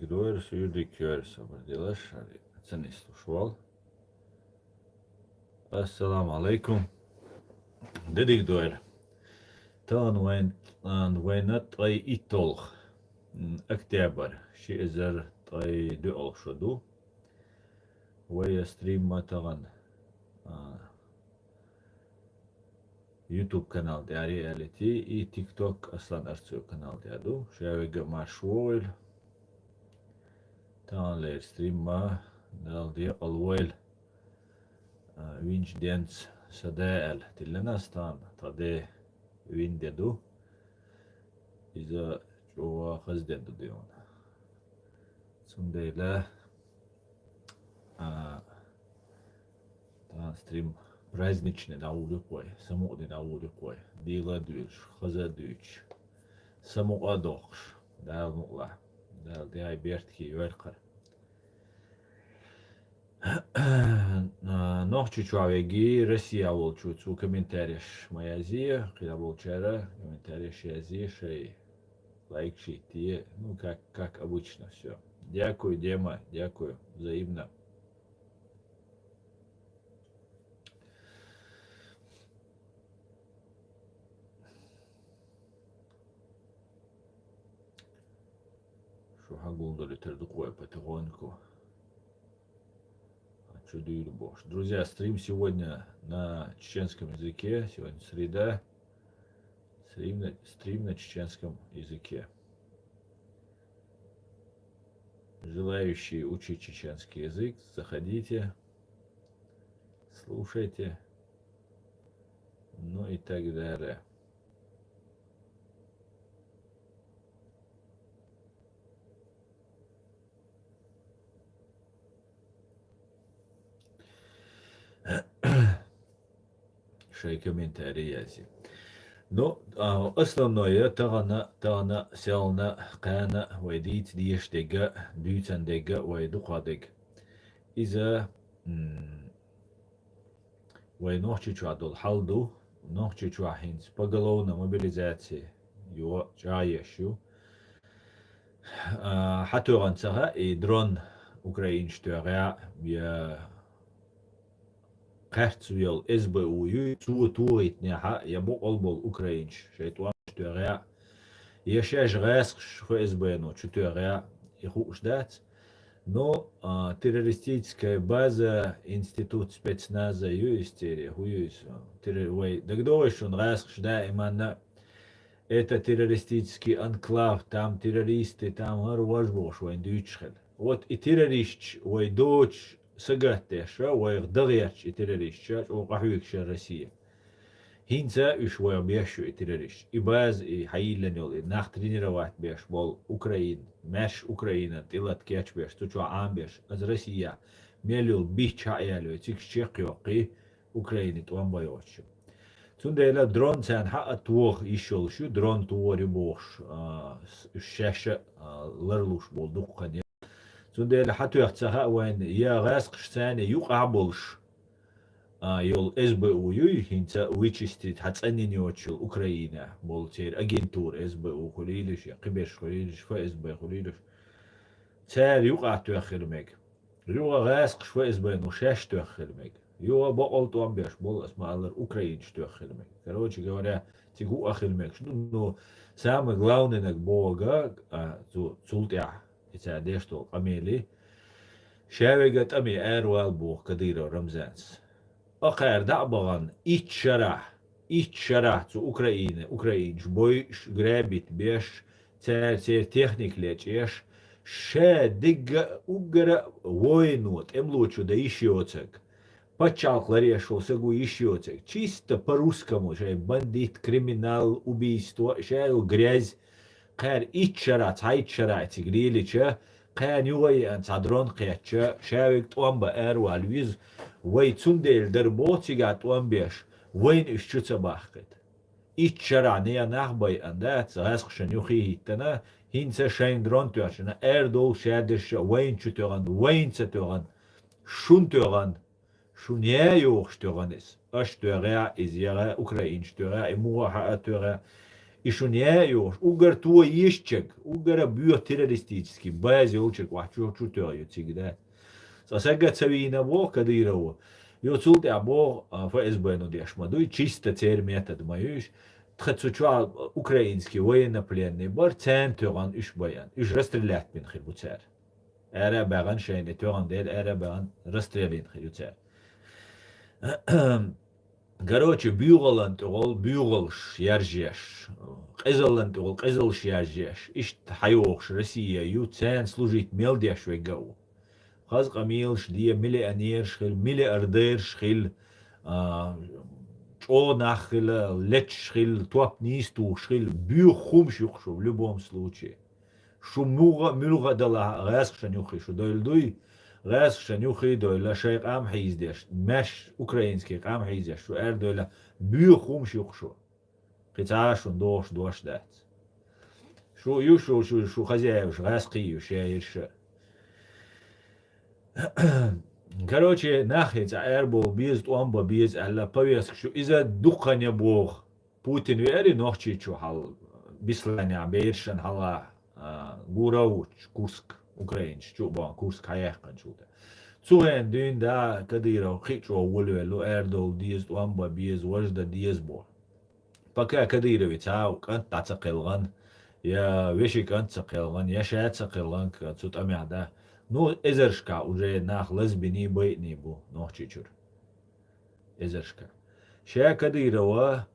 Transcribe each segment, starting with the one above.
Gdoer Suyudikör Sabırdiler Sen istuşval. Assalamu alaikum. Dedik doer. Tan وينت أي إتولخ أكتوبر شيء زر أي دول شدو ويا ستريم ما تغن يوتيوب канал دي رياليتي и تيك توك أصلا أرسل канал دي أدو شاوي مشغول تان لير ستريم ما دال دي الويل وينج دينس سدال تلنا ستان تادي وين ديدو إذا جوا خز ديدو ديون سنديلا تان ستريم праздничный дауды кой, самоды дауды кой, дила дүйш, хаза дүйш, самоға доқш, дал мула, дал дей бертки верқар. Нохчу чуавеги, Россия волчу, цу комментариеш моя зи, когда волчара, комментариеш я зи, шей, лайк, шей, ти, ну как обычно все. Дякую, Дема, дякую, взаимно. Хагулда литердукое потихоньку. Чудо бож. Друзья, стрим сегодня на чеченском языке. Сегодня среда. Стрим на чеченском языке. Желающие учить чеченский язык, заходите, слушайте, ну и так далее. Шей комментарий язи. Но основное тағана селна қана вайдит диештега дүйцендега вайдуқадег. Иза вай нохчи чуадол халду нохчи чуахинс поголовна мобилизация его чаяшу. Хатуган сага и дрон украинштуга я قرتويل SBU تويت نها يبو قلبل أوكرانيش شيطان شتوغيا يشاش غاسق شو SBNO شتوغيا يخوش دات но террористическая база институт спецназа юистери хуюс террой дагдовый он раск да именно это террористический анклав там террористы там арважбош вайн дючхел вот и террорист вай дочь سجاتش ويغدغيش إتريش وقحويكش الروسية هينزا وشوية بيشو إتريش إباز حيلن يول ناخترين روات بيش بول أوكراين مش أوكراين تلات كياتش بيش تجوا عام بيش از روسيا ميلول بيش عيالو تيكش يقي أوكراين توان بايوتشو تنديلا درون سان حق توغ يشول شو درون تووري بوش الشاشة لرلوش بول دوقن سندل حتى يختها وين يا غاسق ثاني يقع بولش يول SBU هينتا ويتشستيت حتسأني نيوتشل أوكرانيا بولتير أجنتور SBU خليلش قبش خليلش فSB خليلش تار يقع تأخر ميك يوغا غاسق شو SB نوشاش تأخر ميك يوغا بقول توام بيش بول اسمه الله أوكرانيش تأخر ميك короче говоря تيجو أخر ميك شنو إنه самое главное نك بوغا تولتيا إتى что قميلي شاويقت أمي أروال بوخ كديرو رمزانس أخير دعبغان إيش شرح تو أوكراينش بويش غرابيت بيش تير تكنيك ليش شا دقة أوغرا وينوت эмлучу да ищёцек почал решил сагу ищёцек чисто по-русскому шай бандит криминал убийство шай грязь قار إيش شرع تجريلي شا قان يوي أن صدرون قيتشا شاويك توان بأر والويز ويتسندل دربوتي قات توان بيش وين إشتوتا باخت إيش شرع نيا نخباي أندات غاسق شنيوخي هيتنا هينسا شاين درون تواشنا أر دول شادش وين شتوغن وين ستوغن شون توغن شون يوخ شتوغنس أشتوغا إزيغا أوكراين شتوغا إموها حقا И что не ёж, угар твой ищек, угара бьет террористический, без ёлчек, вахчу чутёю цигда. Сасага цавина бо кадырова. Йоцулт я бо ФСБ ну деш мадуй чисто цер метод моюш. Тхацуча украинский военнопленный бар центуран иш баян. Иш расстрелять бин хибуцер. Эра баган шейне туран дел эра баган расстрелин хибуцер. Короче, бюроланд рол бюролш яржеш. Қызыланд рол қызылш яржеш. Иш хайош Россия ю цен служить мелдеш вегау. خاص قميلش دي مليونير شخيل ملياردير شخيل او نخيل لتش شخيل توب نيستو شخيل بيو خوم شيخشو в любом случае. Шо мулга дала раз шанюхи, шо дойлдуй раз шанюхи дойла шайк ам хиздеш. Меш украинский ам хиздеш, шо дойла био хум шиخشو. Киташун дош дат. Шо юшо шо хозяев раз кию шеирш. Короче, нахец аэрбол биз туамба биз алла повеск, что из-за духа не бог. Путин вери нохчи чухал бисланя бейршан хала гурауч Курск украинч чуба Курск хаехкан чута. Цуэн дин да кадиров хичо вулвелу эрдол диз туамба биз вожда диз бо. Пока кадировец кант тацакелган я веши кант цакелган я шаят цакелган цут амяда. Ну, эзершка уже нах лесбини бейтни бу, нох чичур. Эзершка. Ша Кадырова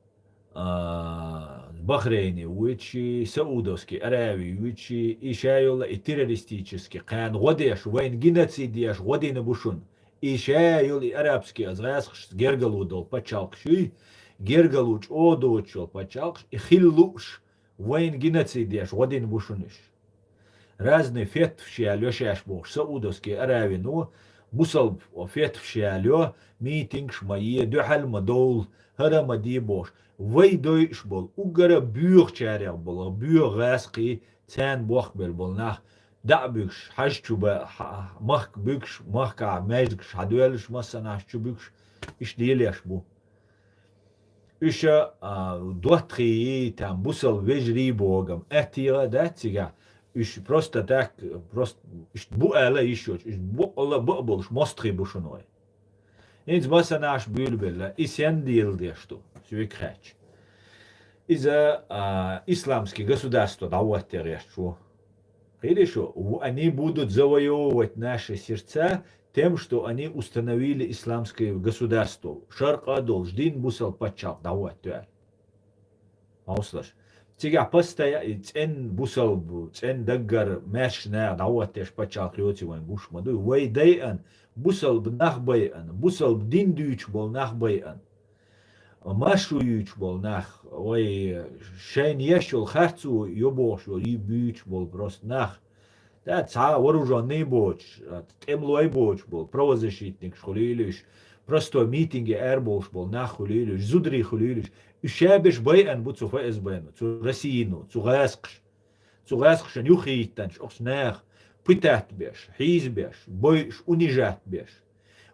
Бахрейни, вичи Саудовский, Аравии, вичи и шайола и террористический, кан годеш, вайн геноцидиаш, година бушун. И шайол и арабский, азрасхш, гергалудол, пачалкши, гергалуч, одочол, пачалкш, и хиллуш, вайн геноцидиаш, година бушуниш. Разные фетвши алёшаш бог Саудовский Аравии, ну, бусал фетвши алё, митинг шмае, духал мадол, хара мади бош. Вай дойш бол, угара бюр чаряг бол, бюр раски, цен бог бел бол, нах, да бюкш, хаш чуба, мах бюкш, мах ка мэжгш, хадуэлш масса наш чубюкш, иш делеш бу. Иша дуатри там бусал вежри богом, этира датига. Иш просто так, просто буэла еще, буэла буболш, мостри бушуной. Инц масса наш бюльбелла, и сен дил дешту, свекхэч. Из-за исламских государств давайте решу. Хорошо, они будут завоевывать наши сердца тем, что они установили исламское государство. Шаркадол, ждин бусал пачал, давайте. Ауслаш. Тига постоянно цен бусал бу, цен даггар мэшна даватеш пачал клёти вайн буш маду. Вай дайан бусал бнах байан, бусал бдин дүйч бол нах байан. Машу юч бол нах, вай шейн ешол харцу ёбош, и бүйч бол просто нах. Да ца вооруженный боч, темлой боч был, правозащитник шхулилиш, просто митинги эрболш был нахулилиш, зудри хулилиш. Шабиш байан бу цу ФСБ, цу Россию, цу Гаскш, нюхитанш, окснах, пытать беш, хиз беш, бойш, унижать беш.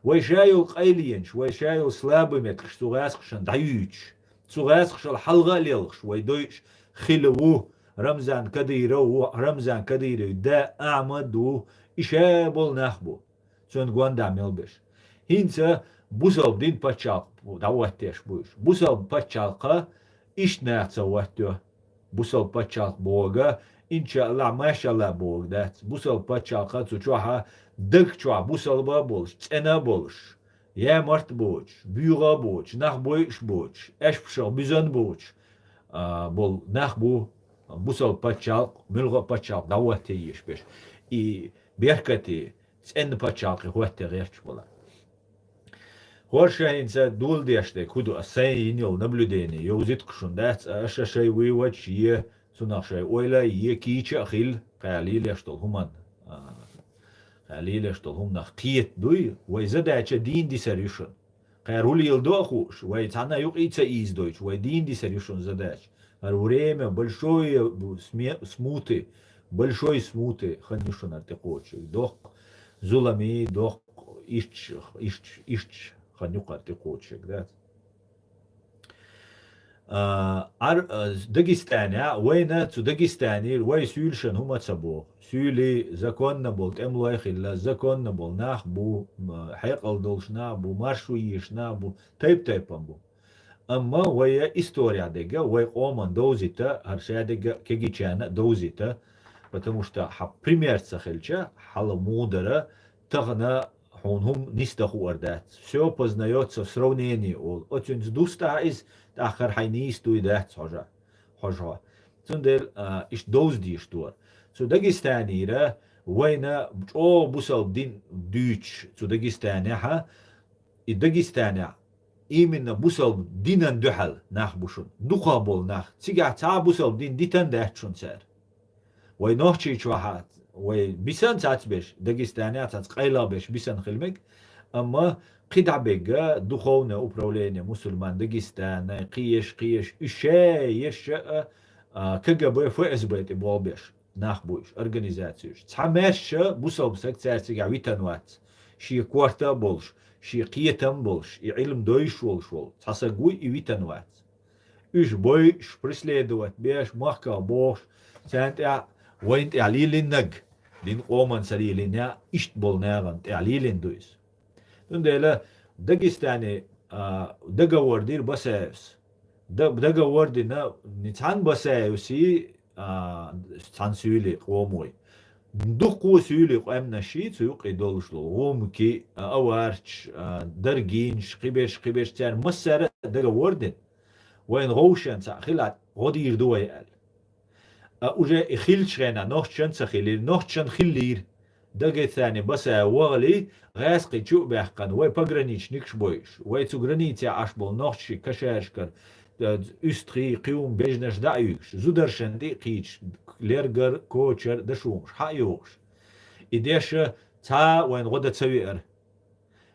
Вайшайл қайлиенш, вайшайл слабый меткш, цу Гаскшан даюч, цу Гаскшал халгалилш, вайдойш хилву, Рамзан Кадыров, да Ахмаду, ишабол нахбу, цун гуанда мелбеш. Хинца бусал дин пачал, даватеш буш. Бусал пачалка, ишнахца ваттё. Бусал пачал Бога, иншаллах, машаллах Бог, да. Бусал пачалка, цучуаха, дык-чуа, бусал ба болш, цена болш. Я март боч, бюра боч, нах бойш боч, эшпшал, бизон боч. Бол нахбу, бусал пачал, милга пачал, даватте еш беш. И беркати, цена пачалка, хватте речь была. Хоршаинца дулдеште, куду асайнил наблюдение, юзит кшундец, ашашай вывач, е сунашай ойла, е кича хил, калиле что хуман, калиле что хум нах киет дуй, вай задача дин дисаришн. Кайрули илдохуш, вай цана юqiца издойч, вай дин дисаришн задач. Время большой смуты, ханишн артекочи, дох зулами, дох ищ. Ханюка артекочек, да. Дагестане, война цу Дагестане, вой сюльшен хумацабо, сюли законно бол, темлойхилла, законно бол, нах бу, хайкал должна бу, маршуишна бу, тайп-тайпам бу. Amma вая история дега, вай оман доузита, аршая дега кегичана доузита, потому что пример сахельча, хала мудара, тагна хунхум нистаху ардат. Все познается в сравнении. Очень сдуста из тахар хайнисту и дат хожа. Хожа. Цундел иш доузди штуар. Цу Дагестани ра, вайна, о бусал дин дюч, цу Дагестани ха, и Дагестани именно бусал динан духал нах бушун. Духа бол нах. Цигах ца бусал дин дитан дахчун цар. Вай нохчи чвахат. Вай бисан цац беш. Дагестане цац qayla беш бисан хилмек. Amma قطع بيجا دخولنا управление мусульман Дагестана قيش ишей ешэ КГБ ФСБ ты болбеш нахбуш организацию. Цамеш бусал секциясига витанват. Ши кварта болш. شي قيتم بولش علم دويش ولشول تساقوي إيويتنوات إيش بويش برسليدوات بيش مخكا بوش سانت وين تعليلين نج دين قومن سليلين يا إشت بولناغن تعليلين دويس دون ديلا داغستاني داغا وردير بسايوس داغا وردينا نتان بسايوسي تانسيولي قوموي دقو سيولي قامنا شي تسوق يدولشلو غومكي اوارش درجينش قبيش تار مسر دغه وردن وين غوشن خلات غودي يردوي ال اوجا خيلشنا نوخشن سخيلير نوخشن خيلير دغه ثاني بس وغلي غاسقي تشو بحقن وي пограничник نكش بويش وي تو границе اشبول نوخشي كشاشكر Üstri qiyum bejneş da'yuks, zudarşendi qiç, lergar koçer dashumş, hayuks. İdeşe ta wen goda tsawi'er.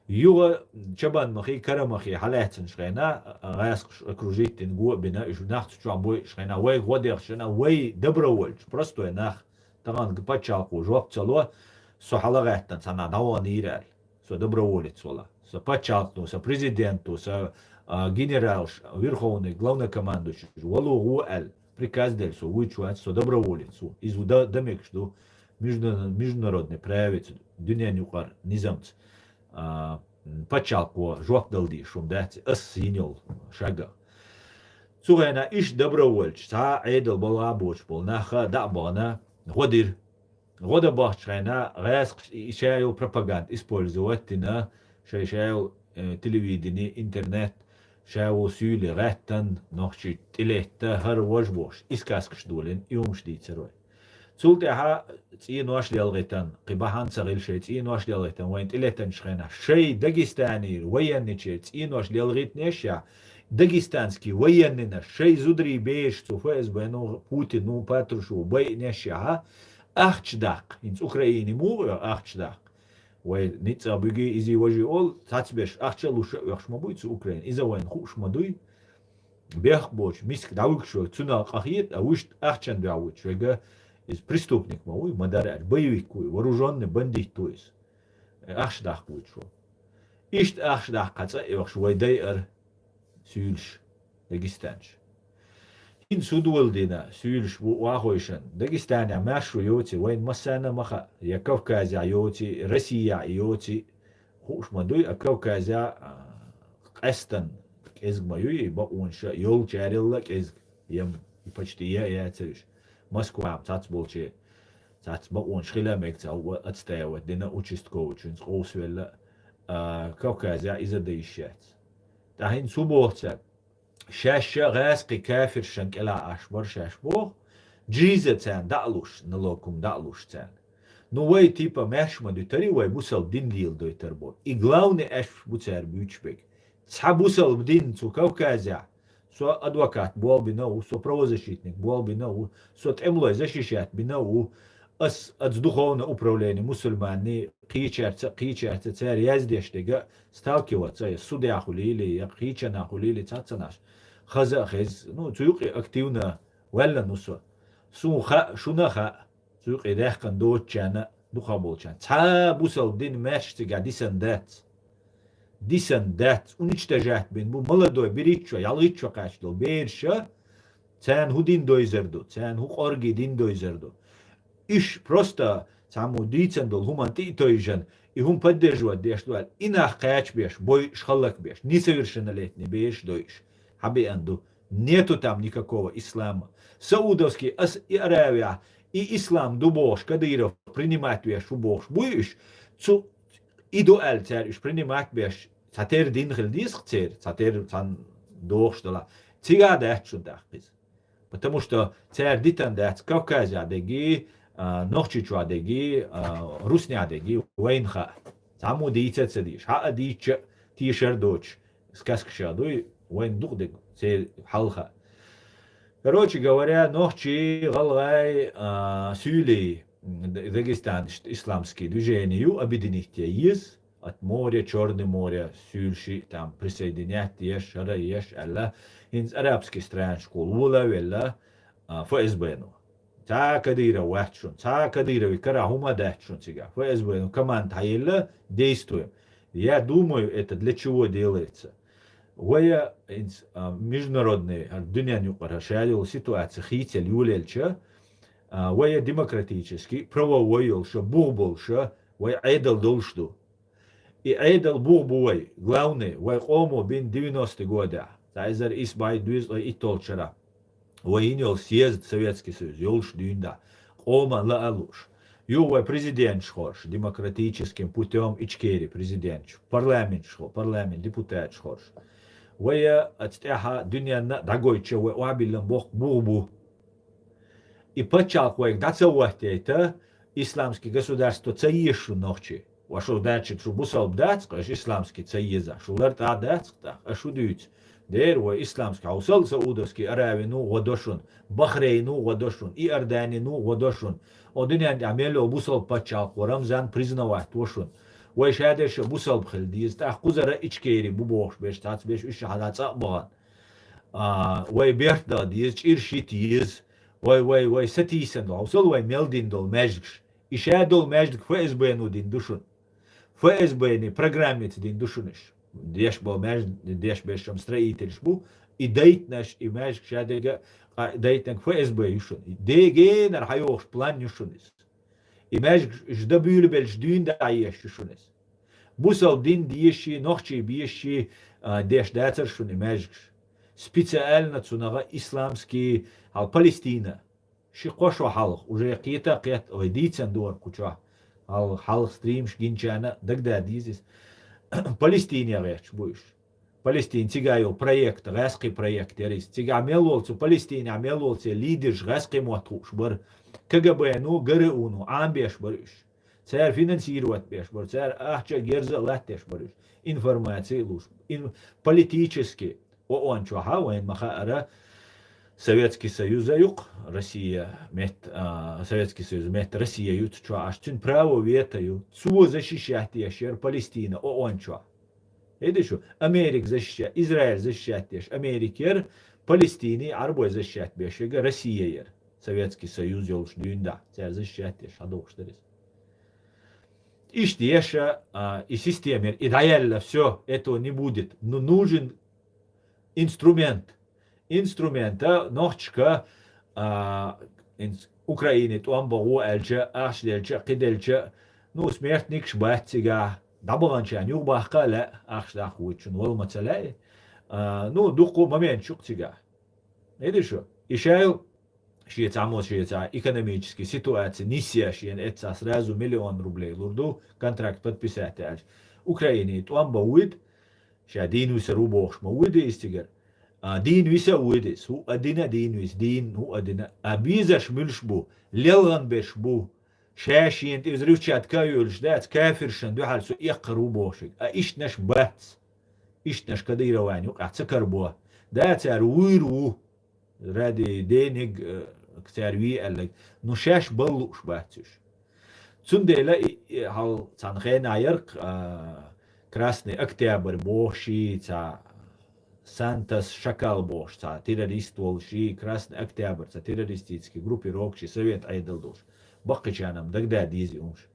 Yuga çaban mıxi kara mıxi halatın şqayna, غاسق окружительный гу бина ish nacht çamboy şqayna way goder şna way добровольч, просто нах таган гпачалку жоп цало сохала гаттан сана даван ирал. Со доброволец вола. Со пачалку, со президенту, со генерал, верховный, главнокомандующий, Валугу Аль, приказ дельсу, вычуать, со доброволецу, из удамек, что международный проявец, дюня нюкар, низамц, пачалку, жуак далди, шум дать, синел, шага. Сугайна иш добровольч, та эйдл была боч, был наха, да бана, годир, года бахчайна, рэск, ишаял пропаганд, использовать, на шаял телевидение, интернет, شاو سيولي غاتن نوخشي تليتا هر وجبوش إسكاسكش دولين يومش دي تروي سولتي ها تين واش ديالغيتن قباحان سغيل شي تين واش ديالغيتن وين تليتن شخينا شي داغستاني وين نيتشي تين واش ديالغيت نيشا داغستانسكي وين نينا شي زودري بيش تو فاز بينو بوتين نو باتروشو باي نيشا ها اخش داق انت اوكرايني مو اخش داق وين نيتسا بيجي إزي وجي أول تاتبش أخشلوش يخشم بويت أوكران إذا وين خوش مدوي بيخ بوش ميسك داوك شو تنا قخيت أوشت أخشن داوك شو جا إز преступник موي مدارج боевик كوي вооруженный бандит تويس أخش داخ بويت شو إشت أخش داخ قصة يخش ويداير سيلش داغستانش إن سودول دينا سيلش واخويشن داغستان ماشو يوتي وين مسانا مخا يا كوكازا يوتي روسيا يوتي خوش مدوي كوكازا قستن كيزغ مايوي باونشا يول جاريلك إز يم почти я цериш Москва цацболче цац باونش خلامك تا отстаивать дина участковый чин сқосвелла كوكازا إذا ديشات تاهين سوبوتsa شاشة غاسقي كافر شنك إلا أشبر شاش بوغ جيزة تان دعلوش نلوكم دعلوش تان نووي تيبا ماشما دو تري وي بوصل دين ليل دو تربو إغلاوني أش بوتار بيوچبك تسحا بوصل بدين سو كوكازا سو أدوكات بوال بناو سو правозащитник بوال بناو سو تأملوي защищать بناو أس أتدخلنا управление мусульмане قيچارت تار يازديشتغا сталкиваться судья хулили я قيچنا хулили цацанаш خزا خز ну цуюқи активно валла нусо суха шунаха цуюқи дахкан доочана духа болчан ца бусал дин мерчти гадисан дат дисендет, уничтожать бен, бу молодой, беричо, ялычо качдол, берша, цен худин дойзерду, цен хук орги дин дойзерду. Иш просто саму дицендол, хуман титойжен, и хум поддерживать дештуал, инах кач беш, бой шхалак беш, несовершеннолетний беш дойш, хаби анду. Нету там никакого ислама. Саудовский Аравия и ислам дубош, Кадыров принимать веш убош, будешь, цу идуэль царь, принимать веш, цатер дин хельдиск царь, цатер цан дохштала, цига дачун дахпиз. Потому что царь дитан дац Кавказя деги, нохчичу деги, русня деги, вейнха. Саму дийце цедиш, ха дийче тишер доч, сказкша дуй, вейн дух дег, царь халха. Короче говоря, нохчи галгай сюлей Дагестан исламские движения объединить есть от моря, Черное море, сюльши, там присоединять еш, шара еш, алла, инс арабский стран школ, вула велла, ФСБ, ну. Та кадира вахчун, та кадира викара хума дахчун сега, ФСБ, ну, команд хайла, действуем. Я думаю, это для чего делается. Вая международный дуняню решали ситуацию хитель юлельча, вая демократический, правовой елша, бурболша, вая айдал должду. И айдал бурбуй, главный, вая ому бин 90-е годы, тайзер избай дуизла и толчара. Ваинел съезд Советский Союз, елш дюнда, ома ла алуш. Ювай президент шхорш, демократическим путем ичкери президент, парламент шхор, парламент, депутат шхорш. Вая ацтяха дуньяна дагойча вай уабилан бог бурбу. И почал вай дацавахте это исламский государство цаишу ночи. Вашу дачи шубусал дать, скажешь исламский цаиза. Шулар та дать, а шудують. Дер вай исламский аусал саудовский Аравину водошун, Бахрейну водошун, Иорданину водошун. Одинyan амело бусал почал Рамзан признавать тошун. وای شادش بوسال بخل دیز تا قزر ایچکیری ببوش بیش تاس بیش ایش حالات صعبان وای بیرت دا دیز ایرشیت دیز وای ستیسن دو وصل وای ملدین دول مجدش ایشه دول مجدک فاز بینو دین دوشون فاز بینی программет دین دوشونش دیش با مجد دیش بیشم строительш بو і دیتنش і مجد شادگه دیتنک فاز بیشون دیگه نر حیوش планюшونیس İmaj jda büyülü belş düğün de ayyaşışınız. Bu sal din diyişi, nohçi biyişi, deş dağıtır şun imaj. Специально цунага исламский, Палестина. Ши кошу халх, уже кита кет, ой дицен дуар куча. Халх стримш гинчана, дагда дизис. Палестине реч будешь. Палестин тигайо проект, гаский проект, ярис. Тига амелолцу, Палестине амелолцу, лидерш гаский мотуш, бар. КГБ, ну, ГРУ, ну, амбеш барыш. Царь финансировать беш бар, царь ахча герза латтеш барыш. Информации луж. Политически. ООН чуха, вайн махара Советский Союз юк, Россия мет, Советский Союз мет, Россия ют чуха, аж тюн право ветаю, цу защищать яшер Палестина, ООН чуха. Это что? Америка защищать, Израиль защищать яш, Америкер, Палестине, арбой защищать беш, Россия ер. Советский Союз елш дюнда, царь защищать яш, адох штырис. Ишь деша, и системе, и даяльно все, этого не будет, но нужен инструмент. Инструмента, нохчка, Украине, туамба уэльча, ахшлельча, кидельча, ну, смертник шбатига, дабаганча, нюрбахка, ла, ахшлах уичун, волмацалай, ну, духу момент шуктига. Видишь, и шайл, шиеца экономические ситуации, нисия шиен, это сразу 1 миллион рублей, лурду, контракт подписать, Украине, туамба уид, ша дин виса рубош, ма уиде истигер, دين ويسويدس هو أدينا دين ويس دين هو أدينا أبيزش ملشبو ليلغن بشبو شاشين تزريوشات كايولش دات كافرشن دو حال سو يقرو بوشك إيش نش باتس إيش نش كديرة واني وقع تكربوه دات أرويرو رادي دينيج كتاروي قالك نشاش بلوش باتش تسندي لا هال تانخين عيرق красный октябрь боши та Сантас Шакалбош, террорист Волши, Красный Октябрь, террористический группировки, Совет Айдалдуш, Бахкачанам, тогда дизи умш.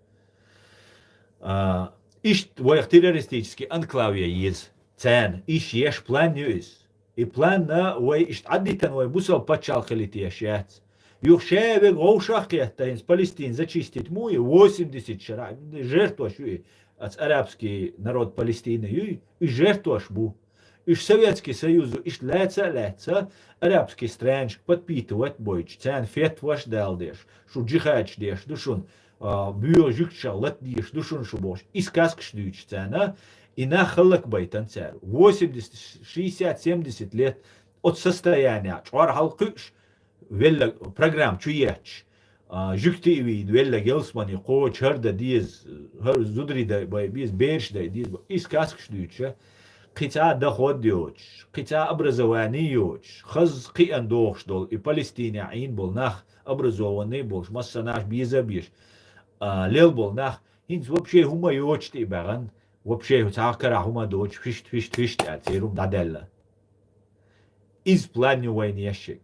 Ишт воих террористический анклавия есть. Цен. Иш еш план юис. И план на вой ишт аддитан вой бусал пачал халитияшец. Юхшеве гоушахета из Палестины зачистить муи 80 шара. Жертва шуи. От арабский народ Палестины юи. И жертва шбу. Иш Советский Союз, иш леца, арабский странж подпитывать бойч. Цен фет ваш далдеш. Шу джихач деш, душун. Бюро жукча латдиш, душун шубош. И сказка шдюч цена. И на халак байтан цер. 80, 60, 70 лет от состояния. Чвар халкыш. Велла программ чуяч. Жуктиви, велла гелсмани, ко чарда диз, зудри да биз берш да диз. И сказка шдюча. قطاع دخود ديوش قطاع образования يوش خز قيان دوخش دول и Палестине عين بول نخ образованный болш масса наш биза биш лел бол нах инц вообще хума йоч ти баган вообще цакара хума доч фишт ацерум даделла из плане войны ящик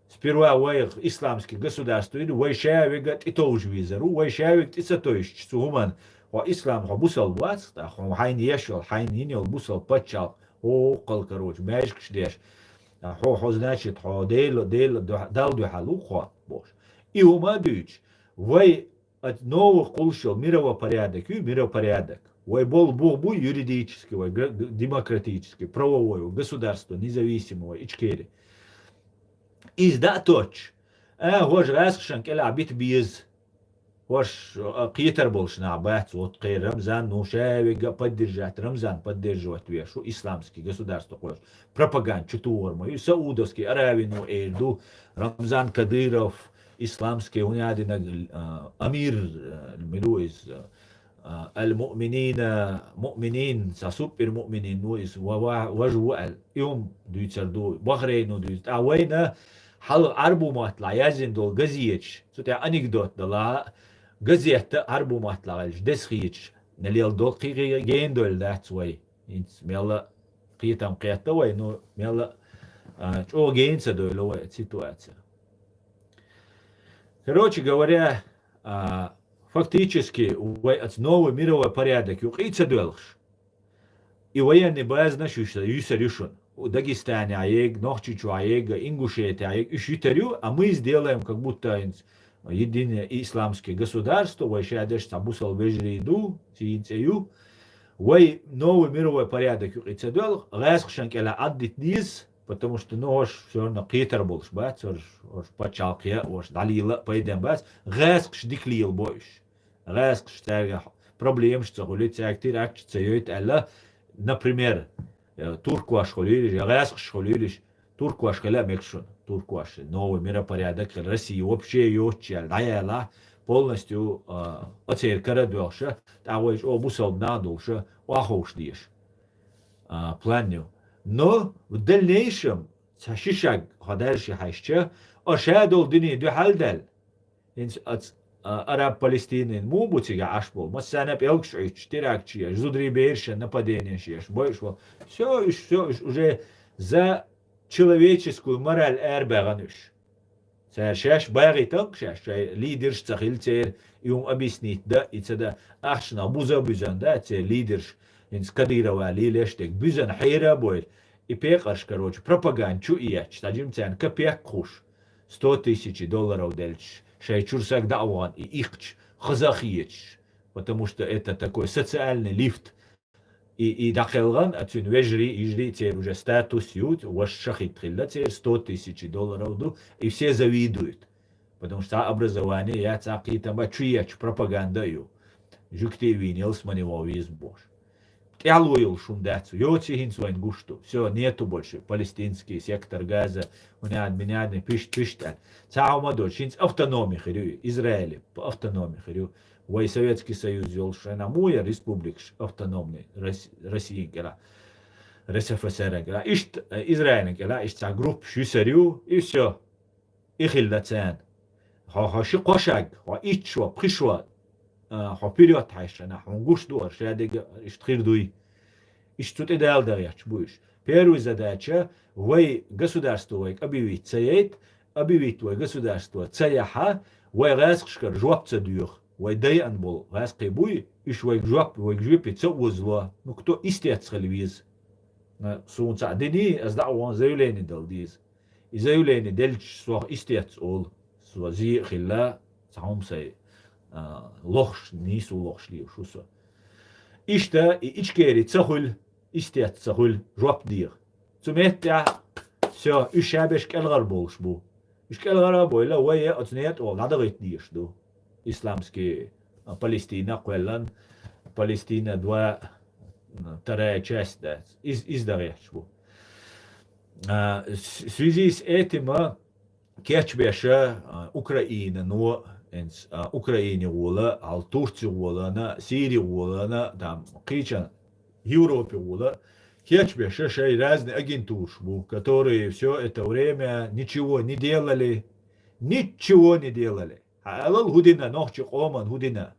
сперва вой исламский государство или вой шавигат и тоже визеру вой шавиг и сатоиш цуман وإسلام بوصل واسطة حين يشل حين ينيل بوصل بتشال هو قل كروج ماشكش ديش هو حزناشت هو ديل دال دو حلوخو бош и ума дюч вой от новых кулшил мировой порядок вой был бу юридический вой демократический правовой государство независимого ичкери изда точ гож расшан кела бит биз وش قيتر بولش نعبات вот قي رمزان نوشاوي поддержать رمزان поддерживать вешу исламский государство кош пропаганд чутуорма и саудовский аравину эльду рамзан кадыров исламский унядина амир милуис المؤمنين سوبر مؤمنين نويس وجوال يوم دويتسردو بحرين دويت اوينا حل عربو مطلع يزن دول غزيتش سوتي انكدوت دلا газета арбу матлагалж десхич налил дол қиги ген дол that's way инс мела қитам қиятта way но мела чо генса дол ситуация. Короче говоря, фактически от новый мировой порядок юқица долш и военный баз нашуша юса решен. У Дагестане аег, Нохчичу аег, Ингушетия аег, ищитарю, а мы сделаем как будто единое исламское государство, вообще адеш табусал вежриду, сиинцею, вой новый мировой порядок юрицедол, рэсхшанк эла аддит низ, потому что нож все равно қитар болш бац, ош пачалкия, ош далила пойдем бац, рэсхш диклил бойш, рэсхш тяга проблем, что гулит тягтир акчица йойт эла, например, туркуаш холилиш, рэсхш холилиш, туркуаш хела мекшун. Туркуаш, новый миропорядок России вообще йочел, даяла полностью оцеркара дёша, тавоиш обусал надуша, уахош диш планю. Но в дальнейшем сашишаг ходальши хайшча, ошадол дини дюхалдал, от араб Палестины мубутига ашбол, массана пелкшич, тиракчия, зудри берша, нападение шеш, больше все уже за человеческую мораль эрбегануш. Шаш багиток, шаш лидерш цахилцер, и объяснить, да, и цада ахшна буза бузан, да, це лидерш, инс Кадырова лилештек, бузан хайра бойл, и пекарш, короче, пропагандчу ияч, таджим цян, капек куш, $100 000 дельч, шай чурсак даван, и ихч, хазахиеч, потому что это такой социальный лифт, и дақилған отсюн вежри теперь уже статус ют, вашахит хилла теперь $100 000, и все завидуют, потому что образование я цакита бачуяч пропаганда ю, жукти винилс маневал виз бош. Тялуил шундацу, йоти хинсуэн гушту, все нету больше, палестинский сектор Газа, меня пишет, цаумадо, шинс автономии хирю, Израиле, по автономии хирю. Вой Советский Союз вел шанамуя республик автономный России гера РСФСР гера ишт Израиль гера ишт групп шюсарю и все их иллацен ха шикошаг ха ичва пришва ха вперед хайшана ха гушту шадега ишт хирдуй ишт тут идеал даряч будешь. Первая задача вой государство вой объявить цеет объявить вой государство цеяха вой расшкар жопца дюх ويدي أنبول غاز قيبوي إيش ويجوب يتسوزوا نكتو إستياتس خلويز سون سعدني از دعوان زيوليني دل ديز زيوليني دلش سوغ إستياتس أول سو زي خلا سهم سي لوخش نيسو لوخش ليو شو سو إشتا إيشكيري تسخل إستياتس تسخل جواب دير سميت سو إشابش كالغربولش بو إيش كالغربول لا ويا أتنيت أو نادغيت ديش دو إسلامسكي Палестина, Куэллан, Палестина, два, вторая часть, да, издаречку. В связи с этим, Кечбеша, Украина, но Украине вола, ал Турция вола, на Сирии вола, на там, Кичан, Европе вола, Кечбеша, шей разные агентуры, которые все это время ничего не делали, Алал Гудина, Нохчик Оман Гудина.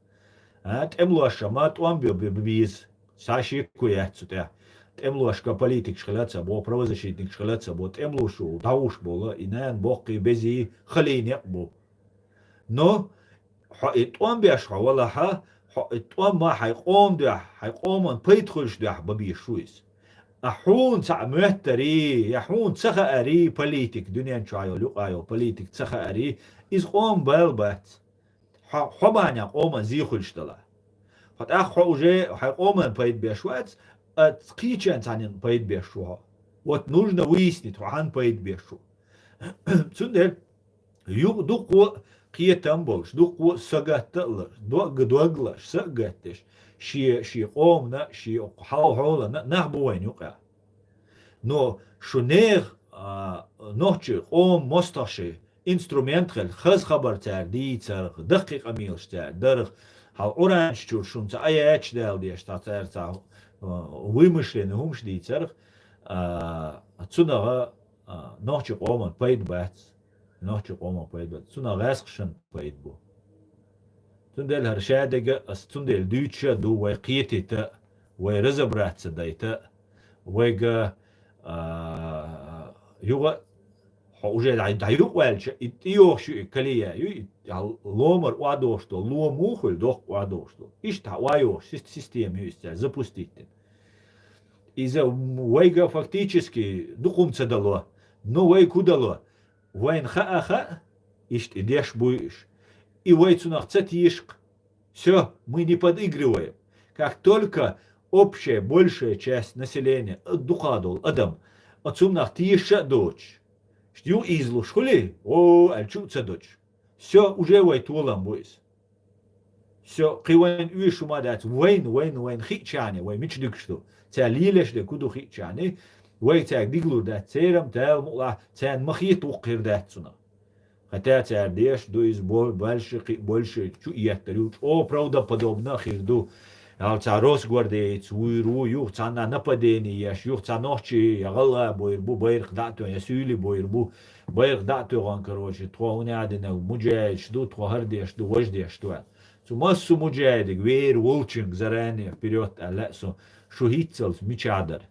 Темлуашка мат уамбил бибиз саши куяцута. Темлуашка политик шхалаца, бо правозащитник шхалаца, бо темлушу дауш бола, инан боқи бези халине бо. Но итуам биашха валаха, итуам ма хайқоман пейтхулш дях бабишуис. أحون تعمتري يحون تخأري بوليتيك دنيا شايو لقايو بوليتيك تخأري إز قوم بالبات حبانيا قوم زيخل شتلا فت أخ حوجي قوم بيت بيشوات تقيتشان تانين بيت بيشوها وات نوجنا ويسني توحان بيت بيشو تسندل يو دوقو قيتم بولش دوقو سقاتلش دوغلش سقاتش شي قومنا شي حولنا نهبو وين يقع نو شنير نوتشي قوم مستشي انسترومنت خز خبر تاع دي تاع دقيقة ميلش تاع درغ هال اورانج تشور شون تاع اي اتش دال دي تاع ويمشلين همش دي تاع تسنغ نوتشي قوم بايد بات نوتشي قوم بايد بات تسنغ غاسخشن بايد بو تندل هرشادق استندل دوتشا دو وقيتي ورزبرات سدايتا ويغا يوغا حوجه دايروق والش يوشو كليا لومر وادوشتو لوموخل دوق وادوشتو اشتا وايوش систем есть запустить из-за вейга фактически духумца дало но вей кудало вейн хаха ишт идеш буиш и вейцунах цатишк. Все, мы не подыгрываем. Как только общая, большая часть населения, духадол, адам, отсумнах тиша дочь. Штю излу шхули, альчуца дочь. Все, уже вейтулам бойс. Все, кивайн уишумадат, вейн, хитчане, вейн мичдюкшту. Ця лилеш де куду хитчане, вейн ця диглу дат церам, тел мула, ця махит укир датсуна. Хотя цардеш дуис больше чуяттарю, правдоподобно хирду. Алца Росгвардеец, уйру, юх цана нападение, юх цанохчи, ягала, бойрбу, байрх дату, ясюли, бойрбу, байрх дату, короче, твоунядина, муджаид, шду, твохардеш, шду, вождеш, шду. Массу муджаидик, вейр, волчинг, заранее, вперед, алесу, шу хитцелс, мичадар,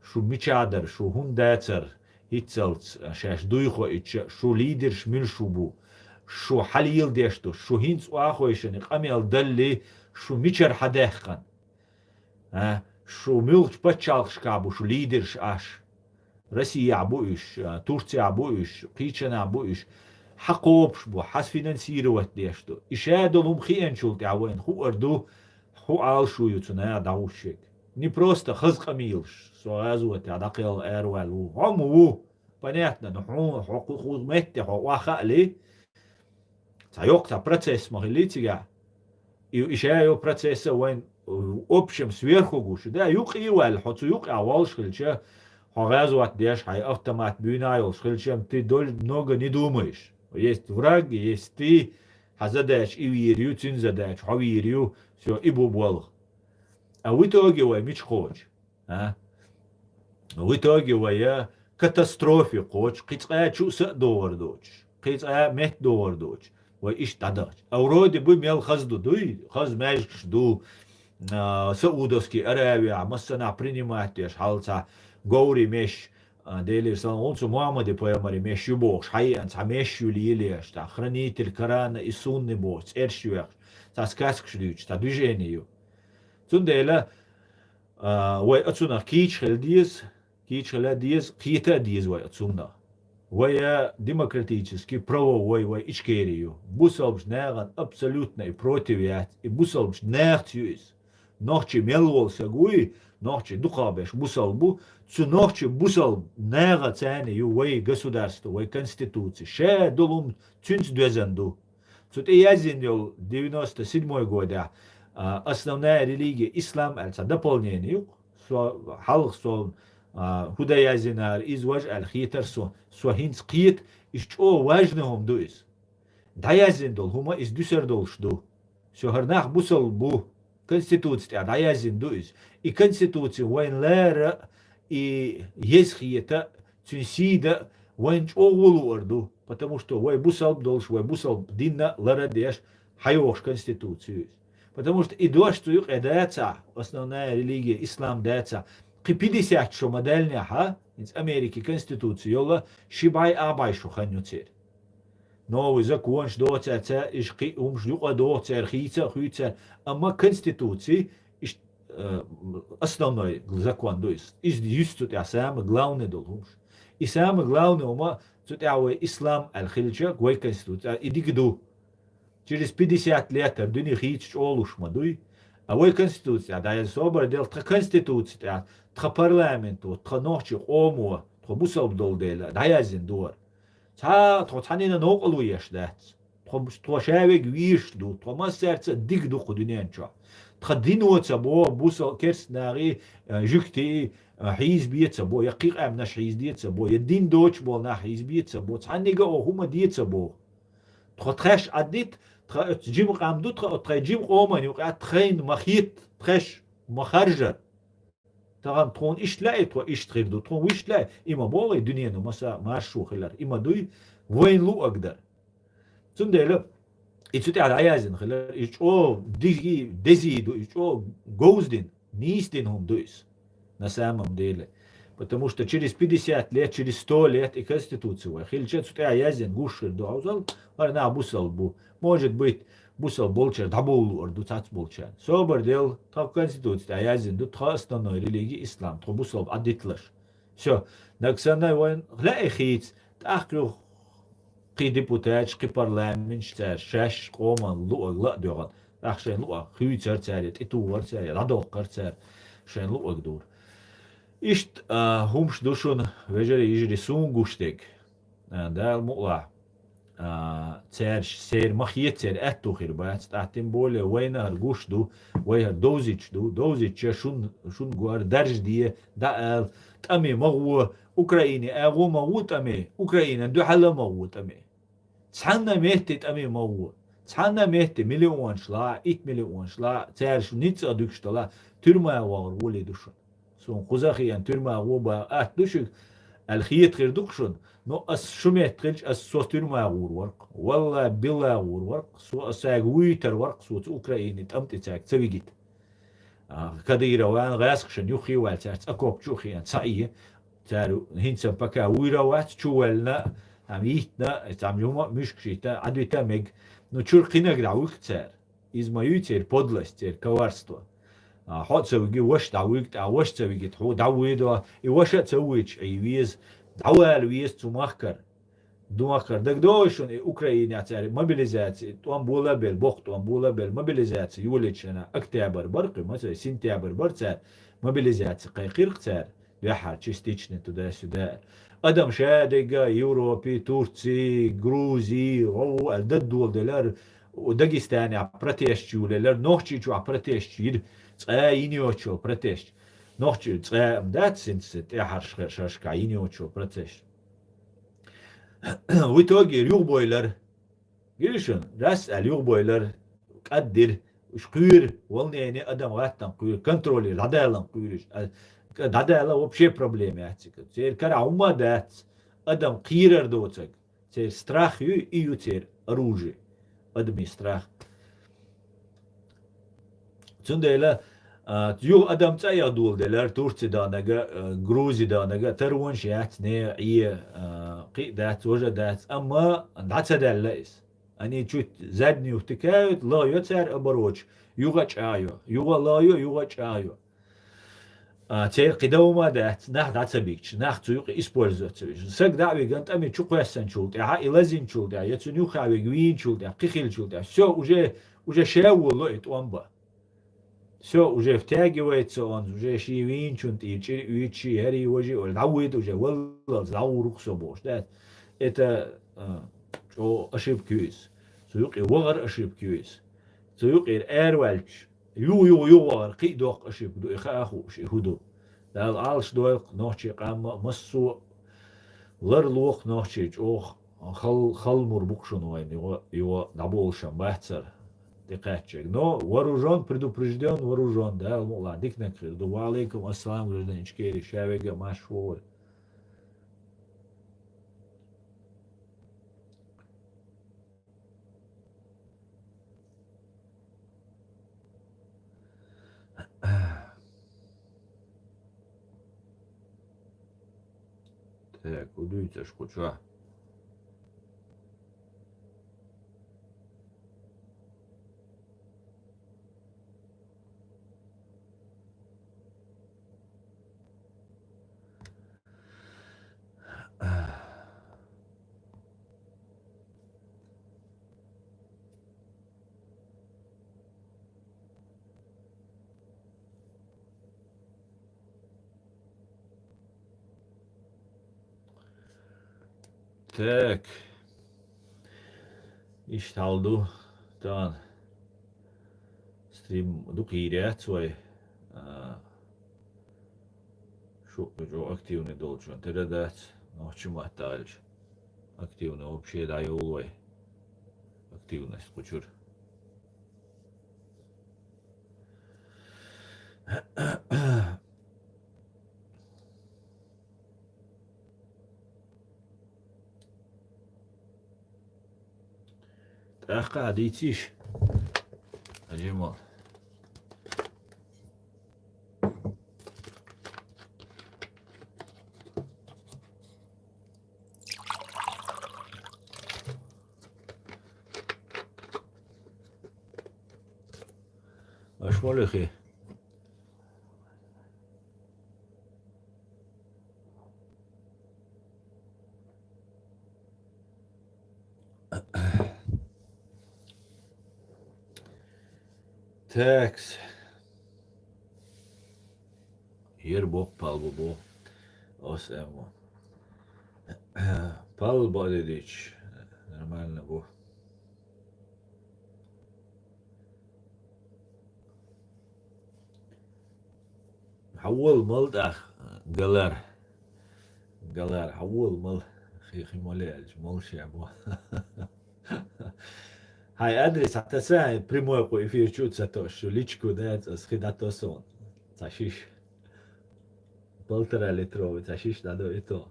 шу хундацер, هيتسلت شاش دويخو إتش شو ليدر شميل شوبو شو حليل ديشتو شو هينس واخويشن قميل دلي شو ميشر حداخن شو ميلش بتشالش كابو شو ليدرش اش روسيا عبوش تركيا عبوش قيتشن عبوش حقوبش بو حس فينانسيروات ديشتو إشادو لمخيان شولت عوين خو أردو خو عال شو يتنا دعوشك не просто хазкамилш, соазует, адакил эрвалу, хому, понятно, но хузметте, хуахали, цайокта процесс могилитига, и еще процесса войн в общем сверху гушу, да, юк ивал, хоцу юк авал шхильча, хуазуат деш, хай автомат бюнайол, шхильчем ты много не думаешь, есть враг, есть ты, хазадач, и вирю, цинзадач, хавирю, все, и бубвал. А в итоге мич хоч, в итоге катастрофе хоч, кицая чуса доллар доч, кицая мет доллар доч, иш тадач. А вроде бы мел хазду дуй, хаз мэжш ду Саудовский Аравия, массана принимать еш халца, говори меш ديلي صلى الله محمد بيامري مشيو بوش حقيقة مشيو ليليش تا خرنيت الكران يسون بوش إرشيوش تا سكاسكش ليش تا движению تنديلا وي أتسونا كيتش خل ديز كيتا ديز وي أتسونا وي демократически правовой вой ичкерию бусалбш наган абсолютно и противят и бусалбш нахтюис нохчи мелволса гуи нохчи духабеш бусалбу цу нохчи бусал нага цанию вой государство вой конституции ше долум цюнц двезанду цут язинил 97 года основная религия ислам это дополнение халк со هدايازنار إزواج الخيتر سو هينس قيت إشتو واجنهم دويس دايازن دول هما إز دوسر دولش دو سو هرناخ بوصل بو конституция دايازن دويس إي конституция وين لار إي يسخيتا تنسيدا وين أولو أردو потому что وي بوصل دولش وي بوصل دينا لара ديش حيوش конституцию потому что и дождь туюк эдается основная религия ислам дается 50 شو مدلنا ها из Америки конституцию يلا شبعي أباي شو خنيو تير نو закон что це иш ки ждука до церхица أما конституции иш основной закон то есть из юсту я самый главный должен и самый главный ума тут я ислам аль-хилча гой конституция иди гду через 50 лет дни хич олуш мадуй а вой конституция да я собор дел конституция тха парламенту тха нохчи ому тха бусал дол дела да язин дуар ца тха цанина ноqlu яшдат тха шавег вишду тха масерца дигду худунянча тха диноца бо бусал керс нари жукти حزبيتsa бо яқиқ ам наш حزبيتsa бо يدين دوچ бо на حزبيتsa бо цанига о хума диетsa бо тха трэш адит тха джим qamdu тха джим قومن يقع تخين مخيت تрэш مخرجه تغام تكون إيش لا إتوا إيش تغيردو تكون ويش لا إما بوغي دنيا نو مسا ما شو خلار إما دوي وين لو أقدر تنديلا إتسوتي على عيازن خلار إيش أو ديجي دزيدو إيش أو جوزدين نيستين هم دويس на самом деле потому что через 50 лет через 100 лет и конституцию хилчет сутя язен гушер доузал на бусал бу может быть бусал болчер дабул орду цац болчер собор дел так конституция язен до основной религии ислам то бусал адитлаш все наксана вон لا خيت تاخرو قي депутат قي парламент шаш قومан лу дёган ахшен лу хүйцер царит итуар царит радоқар цар шен лу агдур ишт хумш душун вежери ижри сунгуштек да мула цер сер махиет цер эту хирбат тем более война гушду война дозич шун гуар дарждие да тами магу Украине агу магу тами Украина ду хала магу тами цанна мехтет ами магу цанна мехте миллион шла 1 миллион шла цер ниц адукштала тюрьма вар воли душун سون خزاخي أن ترمى غوبا دوشك الخيط غير دوكشون نو أس شميت غيرش أس سو ترمى غور ورق والله بلا غور ورق سو أساق ويتر ورق سو أوكرايني تأمت تاك تسويجيت كديرا وان غاسخشن يخي والتاك أكوب شوخي أن سعيه تارو هنسا بكا ويروات شوالنا عميتنا تعملوا مشكشيتا عدو تامج نو تشورقنا قدعوك تار إزما يوتير بودلستير كوارستوا حط سويجي وش دعويك وش سويجي تحو دعويدوا يوش تسويش أي ويز دعوال ويز تمخكر دومخكر دك دوشون أوكرانيا تعرف موبيليزاتي توان بولا بيل بوق توان بولا بيل موبيليزاتي يوليتشنا أكتوبر برقي مثلا سنتيابر برتار موبيليزاتي قيقير قتار بحر تشتيشنا تدا سودا أدم شادقة يوروبي تورسي جروزي أو الدول دولار وداغستان عبرتيش جولر نوحشي جو عبرتيش يد ينيوتشو برتيش نوحشي دات سنس تحر شاشكا ينيوتشو برتيش ويتوغي ريوغ بويلر جيشن راس اليوغ بويلر قدر شقير والني ادم واتن قير كنترولي دادالن قيرش دادالا вообще проблемы اتك تير كرا ума дат ادم قيرر دوتك تير страх и ютер оружие адми страх Цундейла يو أدم تأيا دول دلار تورتي دانجا جروزي دانجا تروان شيات نير قي دات وجا دات أما دات دال ليس أني تشوت زادني وتكايت لا يتسار أبروش يوغاش آيو يوغا لايو يوغاش آيو تير قدوما دات ناخ دات بيكش ناخ تيوق إسبوزر تبيش سك دعوي جنت أمي تشوق يسن شولت يا إلازين شولت يا يتسنيو خاوي جوين شولت يا قيخيل شولت يا سو وجا شاو لويت وانبا سو وجا فتاقي ويت سوان وجا شي وين شنت يجي ويتشي هري وجي والعود وجا والله زعو رخصو بوش دات إتا جو أشيب كويس سيوقي وغر أشيب كويس سيوقي الأروالش يو وغر قي دوق أشيب دو إخا أخو شي هدو دال عالش دوق نوشي قام مصو لر لوق نوشي جوخ خل مربوكشون وين يو نابول شمباتسر دقاتчик. Но вооружен, предупрежден, вооружен, да, ла дикнек, ду алейкум ассалам, гражданички, шавега, машвой. Так, удуйте шкуча. Так, iştaldu. Tamam. Stream dukiriyat свой. Шо активный должен передать. Но чему дальше? Активно вообще даю улой. Активность кучур. Так, قاعد يتيش. أجمل. اش مالخي تاكس يربوك بالبو اس ام بالبو ديش нормально бо حول ملد اخ قلار حول مل خي مولي مول شعبو هاي ادرس حتى ساعة بريمو كو في شوت ساتوش ليتشكو دات سخيداتو سون تاشيش بولتر الكترو تاشيش دادو ايتو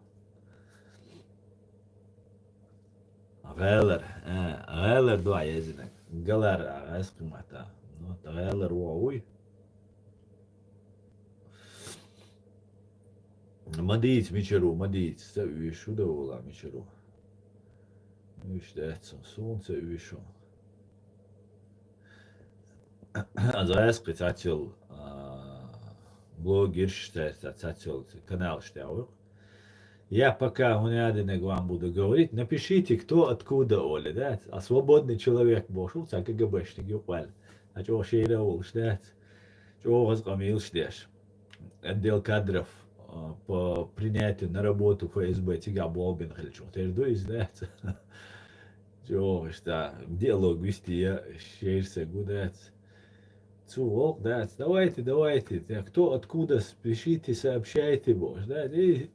غالر دو عايزنك قلار عايزك ماتا نو تغالر وعوي مديت ميشرو مديت سوي شو ده ولا ميشرو مش ده سون سوي شو Also erst хотел блогер считать, хотел канал считал. Я пока у меня не вам буду говорить, напишите, кто откуда Оля, да? А свободный человек бошел, так КГБшник, юпаль. А чего шейрал, ждать? Чего вас камил ждешь? Отдел кадров по принятию на работу ФСБ, тига Болбин, или что-то, издать. Чего, что, диалог вести, я шейрся, гудать. Цувок, да, давайте, кто откуда, пишите, сообщайте, боже, да, и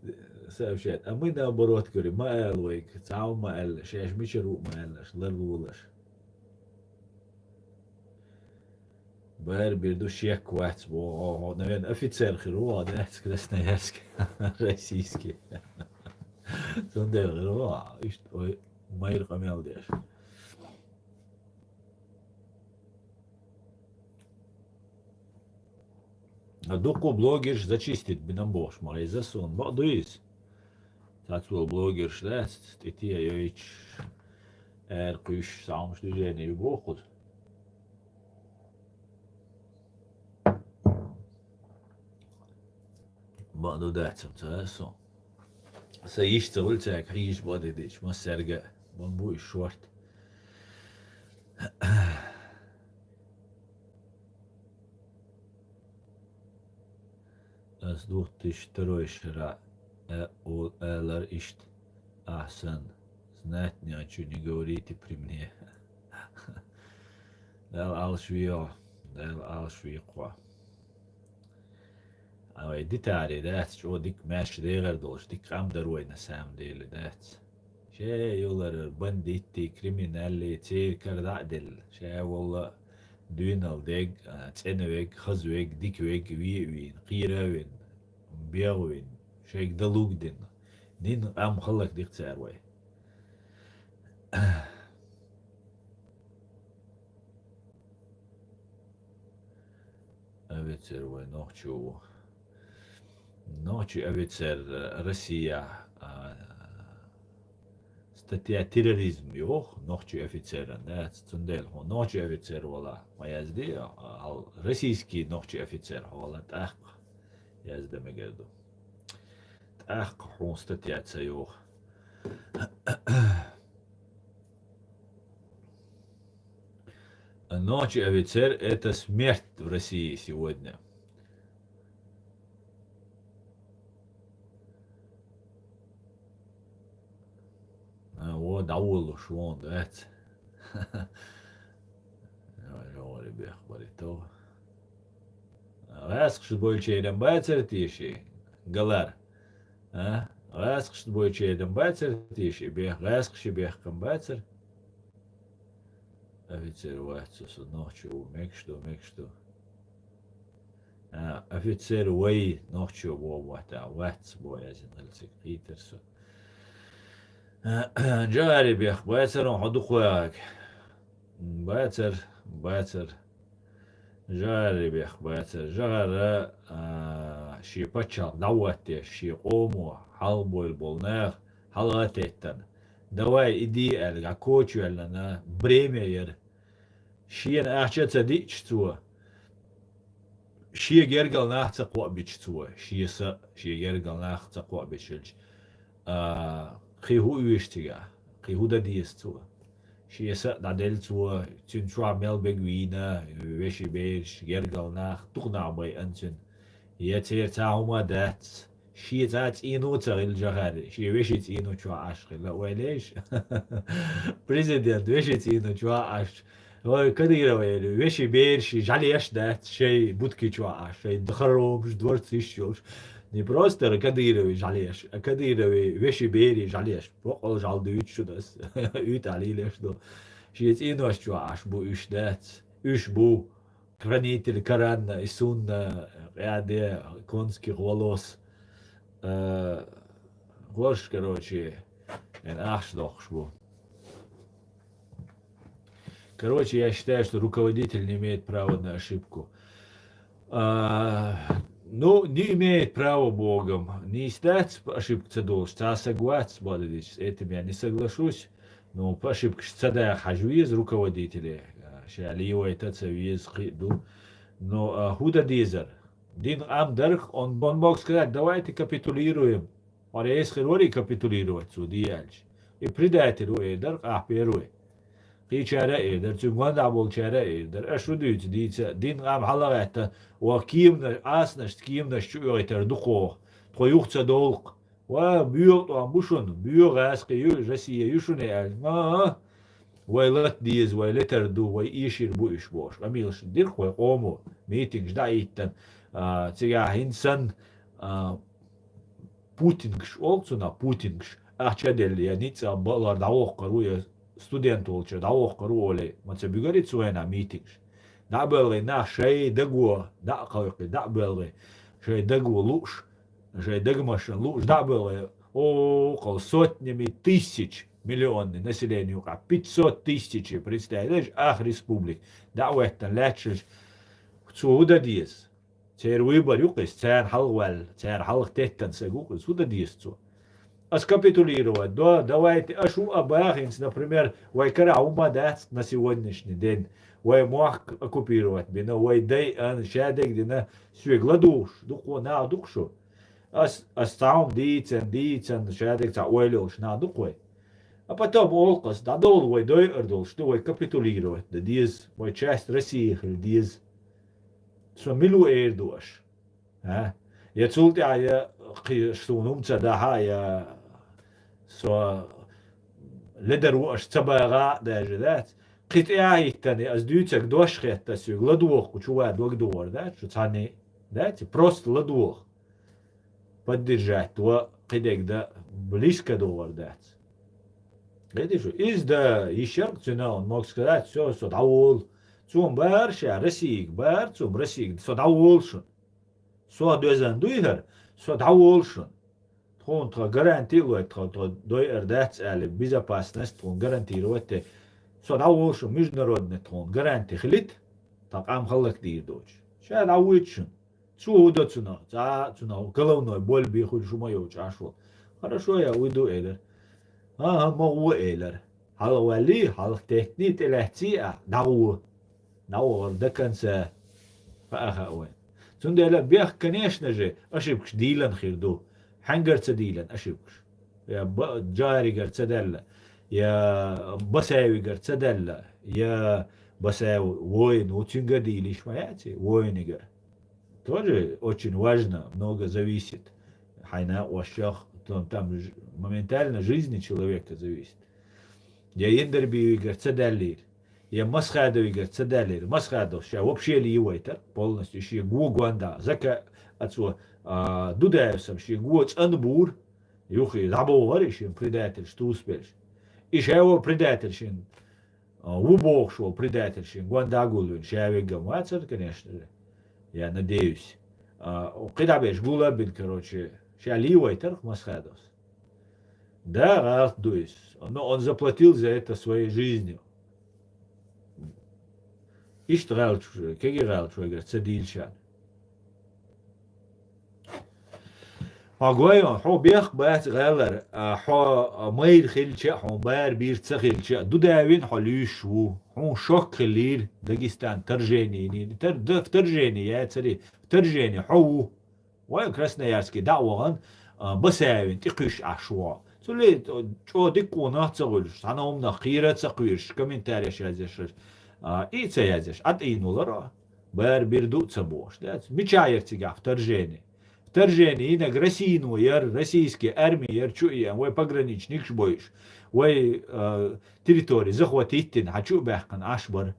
сообщает. А мы наоборот говорим, маэлвейк, цау маэль, шеш мичеру маэльш, лэрвулаш. Бэр бирду шек квац, наверное, офицер хируа, да, красноярский, российский. Сундер хируа, и что, майр камел деш. Дуку блогерш зачистить бинамбош, май засон, бадуис. Татвел блогерш даст, тетия йоич эркуш самш движение бохуд. Баду датсам тасон. Саишта ультак хиш бадидич, масерга, бамбуй шварт. С 2002 шара Эллар ишт Ахсан. Знать ни о чем не говорите при мне. Дал алшвио, дал алшвиқва. А детали, да, что дик мяш дегар долш, дик ам даруй на самом деле, да. Ше юлар бандити, криминали, цир кардадел, ше والله دينال ديك تنويك خزويك ديكويك وين قيراوين بيغوين شيك دلوك دين ام خلق ديك تاروي офицер вой ночью офицер Россия статья терроризм ёх ночью офицера да цундел хо ночью офицер вала маязди российский ночью офицер вала так язда мегерду так хо статья ёх ночью офицер это смерть в России сегодня. Вот аулу швон дать. Ребят, барито. Расхш бойчейден байцер тиши. Галар. Расхш бойчейден байцер тиши. Бех расхш бех камбайцер. Офицер вайцус ночью мекшту. Офицер вай ночью вовата вайц боязин гальцик питерсу. جاري بيخ بايتر وحدو خوياك بايتر جاري بيخ بايتر جارة شي باتشال دواتي شي قومو حلبو البولناخ حلاتيتن دواي إدي ألغا كوچو ألنا بريمير شين أحشة ديچتوا شي جرقل ناخ تقوى بيچتوا شي جرقل ناخ تقوى بيچلج خيهو يشتغا خيهو دا ديستوا شي دادلتوا تنشوا ميل بغوينا ويشي بيش جرقل ناخ تقنع باي أنتن يتير تاهما دات شي تات إينو تغيل جغاري شي ويشي تينو شوا عشق لا ويليش بريزيدنت ويشي تينو شوا عشق كديرة ويلي ويشي بيرشي جاليش دات شي بودكي شوا عشق شي دخروش دورت يشوش Не просто Кадырович жалеешь, а Кадырович вещи бери жалеешь. Прокол жалды üç şudas. Üt aliyle şu. Şiyet inoş şu aş bu üç bu. Хранитель Корана и Сунна, ряде конских волос. Гош, короче, ахшдохшбу. Короче, я считаю, что руководитель не имеет права на ошибку. Ну, не имеет права Богом. Не стать ошибка должен. А согласен, с этим я не соглашусь. Но по ошибке цада хожу из руководителей. Шалио это цавиз хиду. Но худа дизер. Дин амдарх, он мог сказать, давайте капитулируем. А если хироли капитулировать, судьяльч. И предатель уэдер, первый. قي شارع در تجمع دعوال شارع در اشودی تدیت دین قام حلقت و کیم نش کیم نش چوی تر دخو تویوخ صدق و بیوت و بوشون بیو غاس قیو رسیه یوشونه ال ما ویلت دیز ویلتر دو و ایشیر بو ایش باش امیلش دیر خوی قومو میتینگش دایتن تیگه هنسن پوتینگش olsuna پوتینگش احچدل یعنی تا بالار دعوق قروی студент олча да охкаруоле маца бигарит суена митингш да беле на шей дагу да кайки да беле шей дагу луш шей дагмашин луш да беле около сотнями тысяч миллионы населению 500 тысяч представляешь ах республик да уэттен лечеш цуда диес Цер выбор юкис, цер халвел, цер халх теттен сегукис, сюда дисцу. А скапитулировать, да, давайте, ашу абахинс, например, вайкара умадец на сегодняшний день, вай мах оккупировать, бина, вай дай ан шадек, дина, свегла душ, духо на духшу. Ас таум дицен, шадек ца уэлёш на духой. А потом олкас, дадол вай дай эрдол, что вай капитулировать, да диз, вай часть России, диз, что милу эрдуаш. Я цулт я что нумца да я så lederuash tsabaga dajadat qit'aitani as duytsak doshkhetta su ладух чува догдор да что цани да просто ладух поддержать то қидек да близко довар да видишь из да еще он мог сказать все что даул цум барша Россия бар цум Россия что даулшун что дозан дуйгар что даулшун تكون гарантирует дой эрдец или безопасность тон гарантирует صداوش международный тон гаранти хлит так ам халак дидоч шад ауичн цуда цуна за цуна головной боль би хуй шумаю чашу хорошо я уйду элер могу элер халвали хал технит элехтия дау даканса фахауэн цундела бех конечно же ошибкш дилан хирду حنجر تديلا أشوكش يا جاري تدلا يا بساوي تدلا يا بساوي وين وتنجا ديليش ما يأتي وين يجر тоже очень важно, много зависит. Хайна ващах там моментально жизни человека зависит. Я индерби игр цедалир, я масхадов игр цедалир, масхадов сейчас вообще ли его это полностью еще гугуанда, зака отцу Дудаевсом, что год анбур, юхи забоварищем предатель, что успеешь. И его предательщин, убог шел предательщин, гуандагулвин, шавигам, вацер, конечно же, я надеюсь. Когда беш гулабин, короче, шаливай тарх масхадос. Да, раз дуис, но он заплатил за это своей жизнью. И что рал, как рал, что говорит, цадильчан. Агуайон, хо бех бат галер, хо мейр хилча, хо байр бир цахилча, дудавин халюшу, хо шок хилир, Дагестан, торжение, вторжение, я цари, вторжение, хо, вай Красноярский, дауан, басавин, тикыш ашва. Цули, чо дикуна цагульш, санаумна хира цакуирш, комментарий шазешш, и цаязеш, от инулара, байр бир ду цабош, мечаер тига, вторжение. Вторжение на Россию, российские армии, чуя, вы пограничник боишь, вы территории захватить, хочу бехкан ашбар.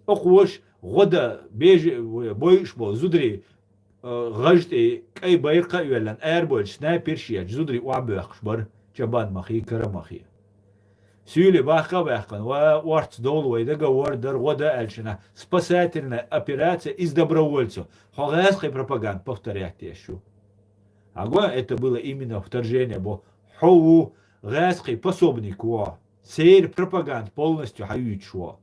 Охуш, года боишь бол, зудри, гажды, кай байка юлан, аэрболь, снайпер шият, зудри уабехшбар, чабан махи, карамахи. Сюли баха бехкан, варц долвай, договор, года эльшина, спасательная операция из добровольцев. Хогайский пропаганд, повторять еще. Ага, это было именно вторжение, бо хоу гайский пособник, сейр пропаганд полностью хаютшо.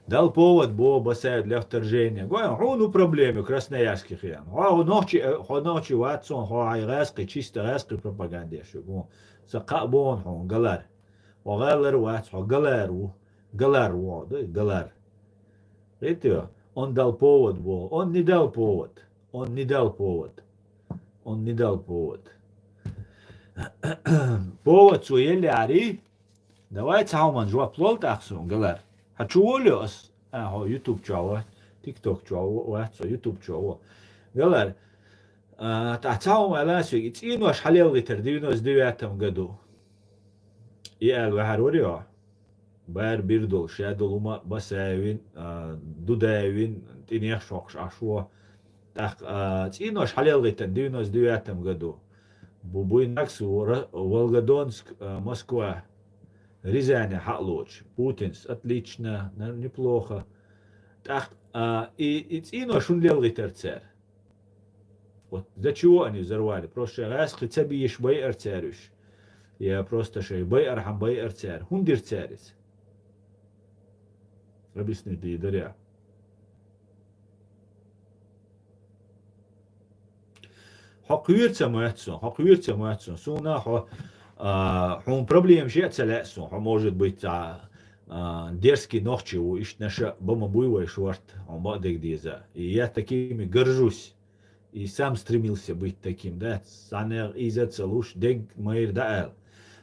Дал повод, бо басают для вторжения. Ну проблемы красноярских ян. Ночи ватсон, гайский, чисто гайский пропаганде. Сакабон, галар. Галар ватсон, галар. Это он дал повод, он не дал повод. Он не дал повод. Повод суеляри. Давайте хауман жуа плол таксун, галар. Хочу олиос. YouTube чава, TikTok чава, YouTube чава. Галар. تعتاهم على شيء تين وش حليل غيتر 99 году. И الوحروريو بار بيردول شادول وما بساوين دوداوين تينيخ شوكش عشوا так تين وش حليل غيتر 99 году. Бубуйнакс Волгодонск, Москва, Рязань, Халоч, Путинс, отлично, неплохо. Так и тин ваш унлел غيتر царь. Вот для чего они взорвали? Просто раз хотя бы ешь бай арцарюш. Я просто шей бай архам бай арцар. Хундир царец. Объясни ты, даря. حقيرت مهتسون سونا حون проблем же целесо может быть дерзкий ногчи ищ наша бома буйвай шварт он бадек диза. И я такими горжусь. И сам стремился быть таким, да, санер иза целуш дег майр даэл.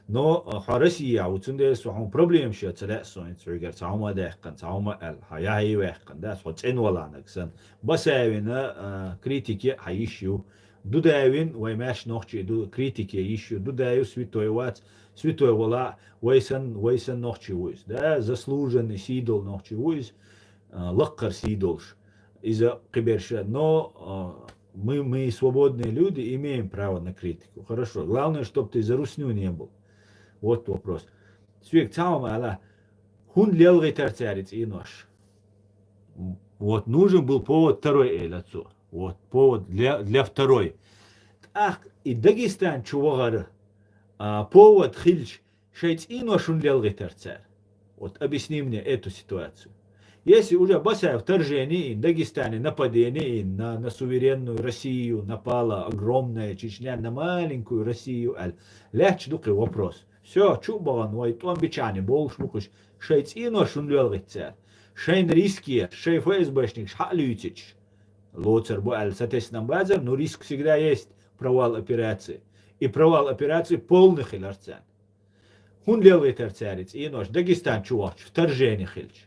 Но Россия уцундес он проблем же целесо инцугер цаума дехкан цаума эл хаяи вехкан да соц энваланаксан басавина критики хаищу дудавин ваймаш ногчи ду критики ищу дудаю святой ват святой вала вайсан ногчи уйс да заслуженный сидол ногчи уйс лаккар сидолш из-за киберша. Но мы свободные люди, имеем право на критику. Хорошо. Главное, чтобы ты за русню не был. Вот вопрос. Свек цаум ала хун лелгай тарцарец и нож. Вот нужен был повод второй эльцу. Вот повод для второй. Ах, и Дагестан чувагар повод хильч шейц и нож хун лелгай тарцар. Вот объясни мне эту ситуацию. Если уже басая вторжение в Дагестане, нападение на суверенную Россию, напала огромная Чечня на маленькую Россию, легче дукай вопрос. Все, чубаган, вайтон бичане, болш мукуш, шейц ино шунлел гитцер. Шейн риски, шей ФСБшник, шалютич. Лоцер буал, соответственно, базар, но риск всегда есть провал операции. И провал операции полных иларцан. Хун лелгай тарцарец, инош, Дагестан чувак, вторжение хильч.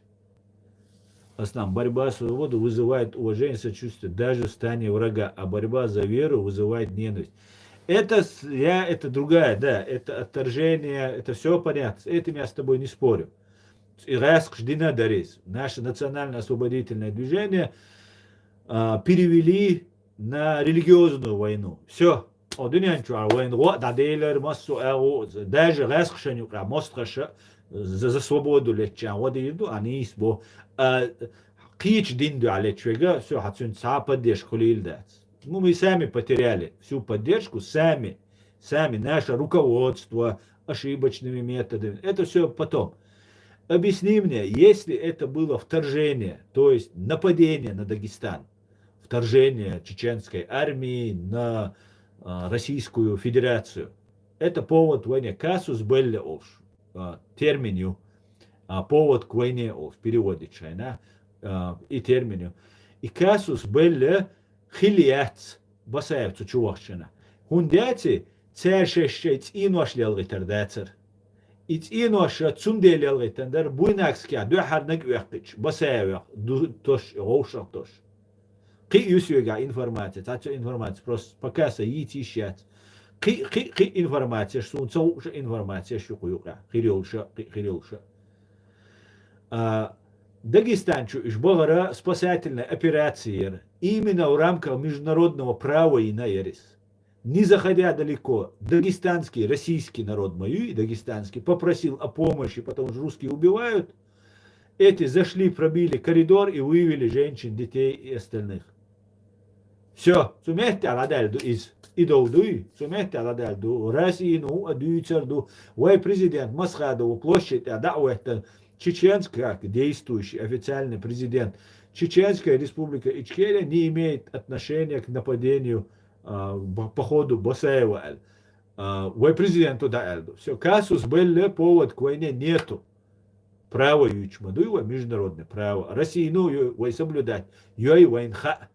Основном, борьба за свободу вызывает уважение, сочувствие даже в стане врага, а борьба за веру вызывает ненависть. Это другая, да, это отторжение, это все понятно, с этим я с тобой не спорю. Наше национальное освободительное движение перевели на религиозную войну. Все. Даже за свободу лечан, вот иду, они избо кич динду алечвега, все, хацун ца поддержку лильдать. Ну, мы сами потеряли всю поддержку, сами, наше руководство, ошибочными методами. Это все потом. Объясни мне, если это было вторжение, то есть нападение на Дагестан, вторжение чеченской армии на Российскую Федерацию, это повод войны. Касус белли олш. Терминю, повод к войне олш. Переводе чайна и терминю. И касус белли хилиац басаевцу чувахчина. Хундяти цершещец инуаш лелгитардацер. Ит инуаша цунде лелгитандар буйнакскя дуахарнак уяхтич. Басаевях тош гоушах тош. Ки юсюга информация. Тача информация. Просто покаса итищат. Ки информация. Сунца информация. Шукуюка. Хирилша. Дагестанчу ишбогара спасательной операции именно в рамках международного права и на ерис. Не заходя далеко, дагестанский, российский народ мою и дагестанский попросил о помощи, потому что русские убивают. Эти зашли, пробили коридор и вывели женщин, детей и остальных. Все, сумеете аладальду из идоудуй, сумеете аладальду Россию, адуйцерду, вай президент Масхадову площадь, это чеченский, как действующий официальный президент Чеченская республика Ичкерия не имеет отношения к нападению по ходу Басаева. Вай президенту да. Все, касус был повод к войне нету. Право ючмадуева, международное право. России, ну, вай соблюдать. Йой войнха.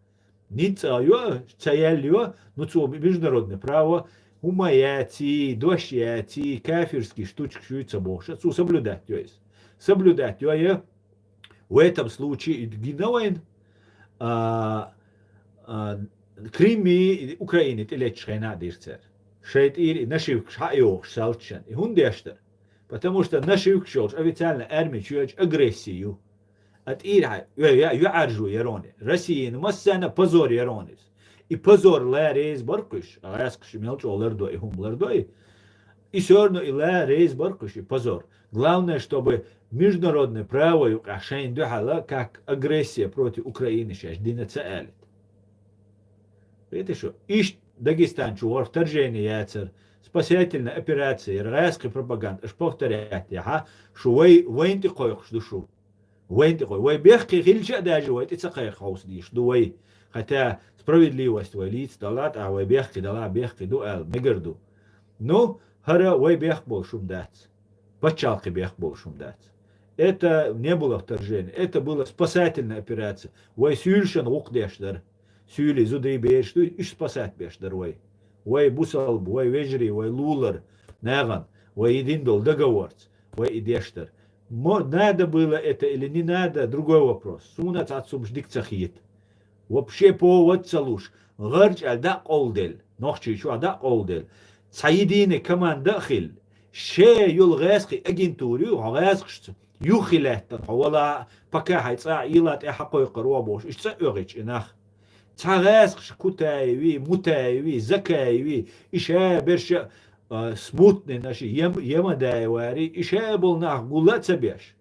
Ница, йо, цаяль, йо, ну, международное право. Умаяти, дощаяти, кафирский штучек шуется больше. Соблюдать, то есть. Соблюдать. Йо, в этом случае гиновен Крыми Украины телечхайна дирцер. Шейт и нашивк шайох салчан. И хундештер. Потому что нашивк шош официально армия чуяч агрессию. От Ира юаржу ярони. Россия массана позор яронис. И позор ла рейз баркуш. А яскш мелч олердой хумлердой. И все равно и ла рейз баркуш и позор. Главное, чтобы международное право Юкашайн духала как агрессия против Украины сейчас динацаалит. Видите что? Ищ Дагестан чувар вторжение яцер, спасательная операция, иргайская пропаганда. Аж повторять, что войн ты коих душу. Войн ты кой. Вой бехки хильча даже вой ты цакай хаус диш. Дуой хотя справедливость вой лиц далат, а вой бехки дала бехки дуэл, мегерду. Ну, хара вой бех был шум дать. Почалки бех был шум дать. Это не было вторжение, это была спасательная операция. Вой сюльшен укдештер, сюли зуды беш, что иш спасать бештер вой. Вой бусал, вой вежри, вой лулар, неган, вой идиндол договорц, вой идештер. Надо было это или не надо, другой вопрос. Сунат отсюб ждикцахит. Вообще повод целуш. Гарч ада олдель. Нохчи еще ада олдель. Цаидины команда хил. Ше юл гасхи агентурю, гасхш юхилеттан. Вала пока хайца илат эхакой قروبوش. إيش تأغيش إنخ. تعغاسخ كتايوي متايوي زكايوي إيش برش смутный наши емадайвари ише был нах гулат sabеш.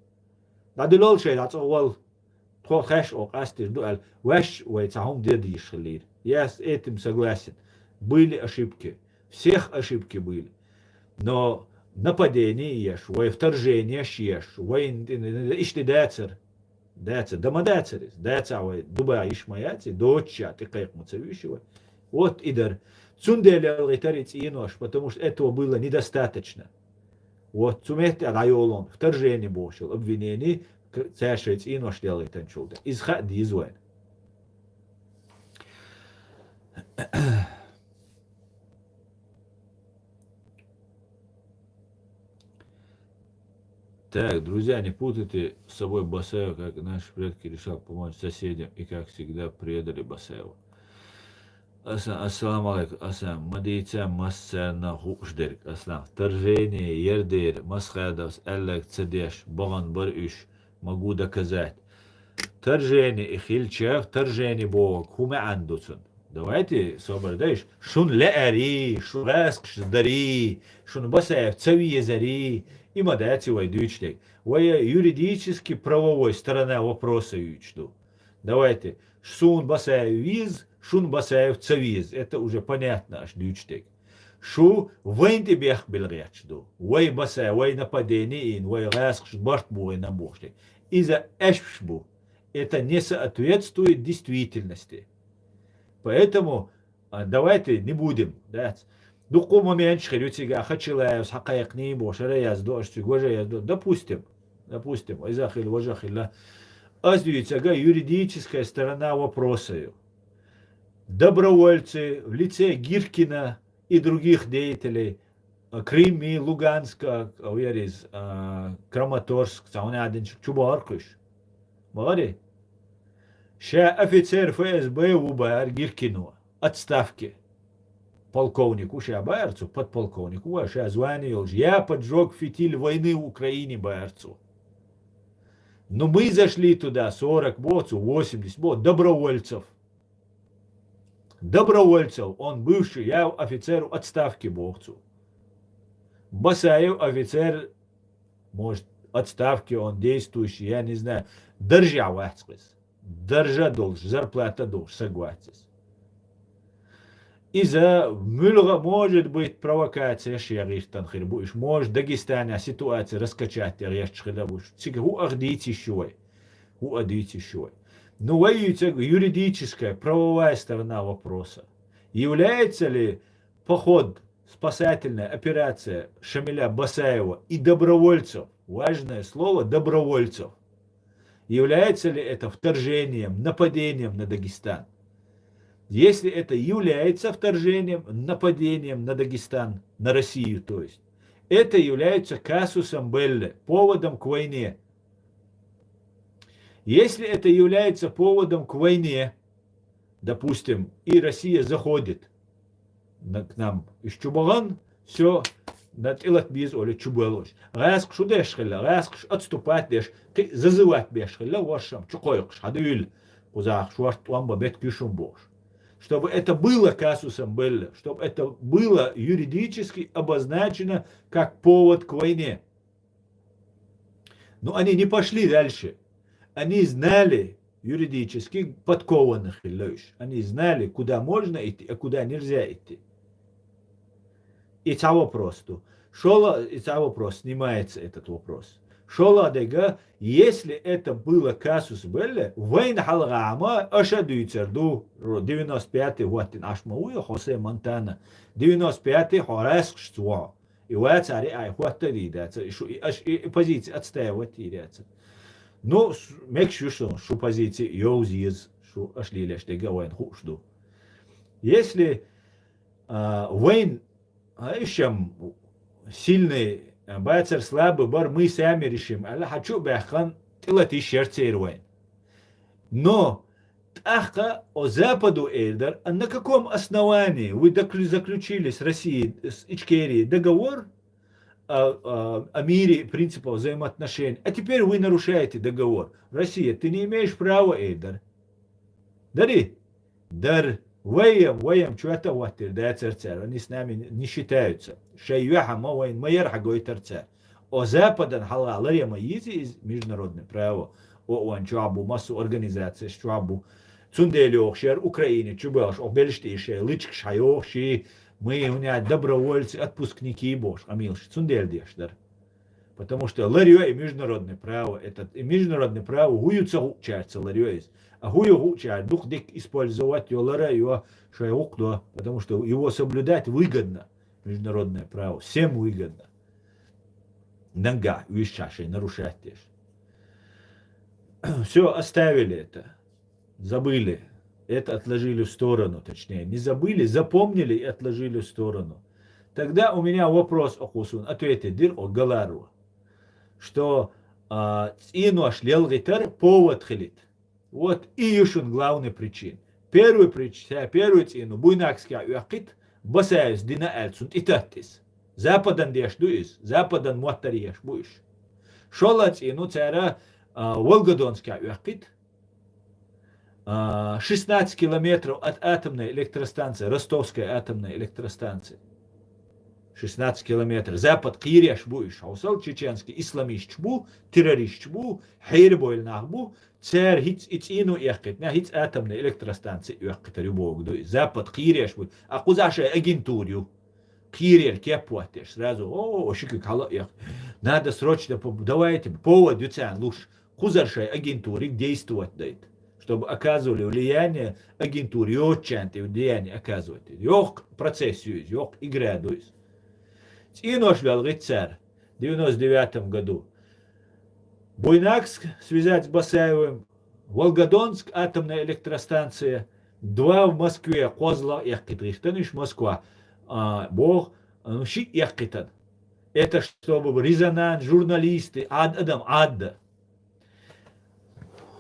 Дадилол шей дацовал тхохэш о кастир дуал ваш вайцахум деди шалир. Я с этим согласен. Были ошибки. Всех ошибки были. Но нападение ешь, вой вторжение ешь, вой ишти дацер. Дацер, дома дацерис. Дацер вой дуба ишмаяти, доча, ты кайк муцавишивай. Вот идар. Цундели алгитарец инош, потому что этого было недостаточно. Вот цумехте райолон, вторжение бошел, обвинение, цешец инош делает танчулда. Изхад дизуэн. Так, друзья, не путайте с собой Басаева, как наши предки решал помочь соседям и, как всегда, предали Басаеву. Ассаламу алейкум, ассалам. Мадийца массана хушдерк, ассалам. Вторжение, ердер, масхадавс, эллек, цедеш, баган бар иш. Могу доказать. Вторжение, ихильча, вторжение Бога, хуме андуцун. Давайте собердеш. Шун леари, шун раскш дари, шун Басаев, цави зари. И мадайте войдучтек. Вая юридически правовой сторона вопроса ючту. Давайте. Шун Басаев виз, шун Басаев цавиз. Это уже понятно аж дючтек. Шу войнте бех белрячду. Вай Басаев, вай нападение ин, вай раскш башт буй на буштек. Из-за эшбу. Это не соответствует действительности. Поэтому давайте не будем. Да, Дуку момент шхерютига хачилаев хакаякни бошаре язду аштигоже язду. Допустим, айзахил важахилла. Аздуется юридическая сторона вопроса. Добровольцы в лице Гиркина и других деятелей Крыми, Луганска, Краматорск, Чубаркуш. Молодец. Ша офицер ФСБ УБР Гиркину отставки. Полковнику, ша Байерцу, подполковнику, ша звонил, я поджег фитиль войны в Украине Байерцу. Но мы зашли туда 40 боцев, 80 боцев, добровольцев. Добровольцев, он бывший, я офицер отставки бовцу. Басаев офицер, может, отставки, он действующий, я не знаю. Держава, держа должен, зарплата должен, согласен. Из-за Мюллера может быть провокация, может Дагестане ситуация раскачать, но воюется юридическая, правовая сторона вопроса. Является ли поход, спасательная операция Шамиля Басаева и добровольцев, важное слово добровольцев, является ли это вторжением, нападением на Дагестан? Если это является вторжением, нападением на Дагестан, на Россию, то есть, это является казусом белли, поводом к войне. Если это является поводом к войне, допустим, и Россия заходит к нам из Чубалан, все, над без или Чубалош. Раск шудешхилля, раск отступать деш, зазывать бешхилля, вашам, чукойкш, хадюль, кузах, шуарт ламба бет кишум бош. Чтобы это было казусом белли, чтобы это было юридически обозначено как повод к войне. Но они не пошли дальше. Они знали юридически подкованных лишь. Они знали, куда можно идти, а куда нельзя идти. И это вопрос. Шола, и это вопрос, снимается этот вопрос. Шоладега, если это было касус белли, войн халгама ашадуйцерду 95-й год ашмауя Хосе Монтана 95-й хораск штуа. И вот цари ай хватта видаться, и позиции отстаивать видаться. Ну, мекшу что позиции йоузиз, что ашли лештега войн хушду. Если войн еще сильный, байцер слабый, бар мы сами решим. Алла хочу бяхан тилати шерцер войн. Но тахка о Западу Эльдар, а на каком основании вы заключили с Россией, с Ичкерией договор о мире, принципах взаимоотношений, а теперь вы нарушаете договор. Россия, ты не имеешь права, Эльдар. Дари, дар. Воем, что это ватер, да церцер, они с нами не считаются. Шайюха, моин, майер, хагой терцер. О Западан халал, рема изи из международное право. О чуабу, массу организаций, чуабу. Цундели охшер, Украине, чубаш, обельштейше, лычк шайохши, мы у меня добровольцы, отпускники, бош, амилш, цундель дешдар. Потому что ларьё и международное право, это и международное право, гуются учатся ларьё есть. А гую учат, дух дик использовать его лара, его шайокдо, потому что его соблюдать выгодно, международное право, всем выгодно. Нага, вещашей, нарушать теж. Все, оставили это, забыли, это отложили в сторону, точнее, не забыли, запомнили и отложили в сторону. Тогда у меня вопрос о Хусун, ответьте, дир о Галару, что ину ашлел гитар повод хилит. Вот и еще главная причина. Первую причину, первую цену, буйнакский уакит, басаюсь дина эльцун и таттис. Западан дешдуис, западан муаттарьеш будешь. Шола цену цара Волгодонский уакит, 16 километров от атомной электростанции, Ростовской атомной электростанции. 16 километров. Запад Киреш будешь, хаусал чеченский, исламист бу, террорист бу, хейрбойль нахбу, царь хиц ицину яхкет, на хиц атомной электростанции яхкет любого гдой. Запад Киреш будет, а кузаша агентурию. Кирер кепуатеш, сразу, о, шики кала ях. Надо срочно, давайте, повод дюцян лучше, кузаша агентуре действовать дает. Чтобы оказывали влияние агентуре, йотчанты влияние оказывать. Йох процессию, йох игра дует. И ношвел рыцарь в 99 году. Буйнакск связать с Басаевым, Волгодонск, атомная электростанция, 2 в Москве, Козла, Яхкитрихтаниш, Москва. Бог, щит Яхкитан. Это чтобы резонанс, журналисты, адам, адда.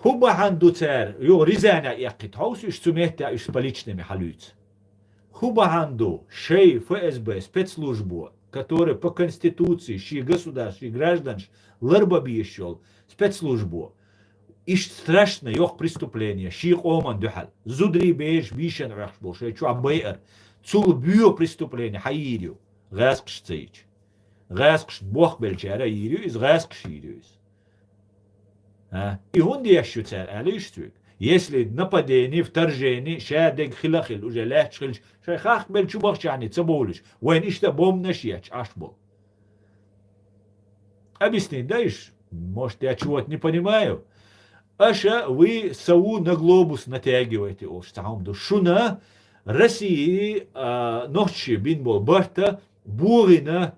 Хубахан дуцер, йо резаня Яхкит, хаусиш сумехтя иш с поличными халюц. Хубаханду, шей ФСБ, спецслужбу, который по конституции, ши государств, ши граждан, ларбабишел, спецслужбу. Иш страшно, йох преступление, ши оман дюхал, зудри бейш бишен рахшбол, шей чуа бейер, цул бью преступление, хаирю, гаскш цейч. Гаскш бог бельчара ирю, из гаскш ирюс. И он дещу царь, алиштвик. Если нападение, вторжение, шадек хилахил, уже легче, шайхах бельчубахчани, цаболиш, войн ишта бомнашьяч, ашбол. Объяснить, даешь? Может, я чего-то не понимаю. Аша, вы сау на глобус натягиваете, шуна, России, ночи бинбол барта, бурина,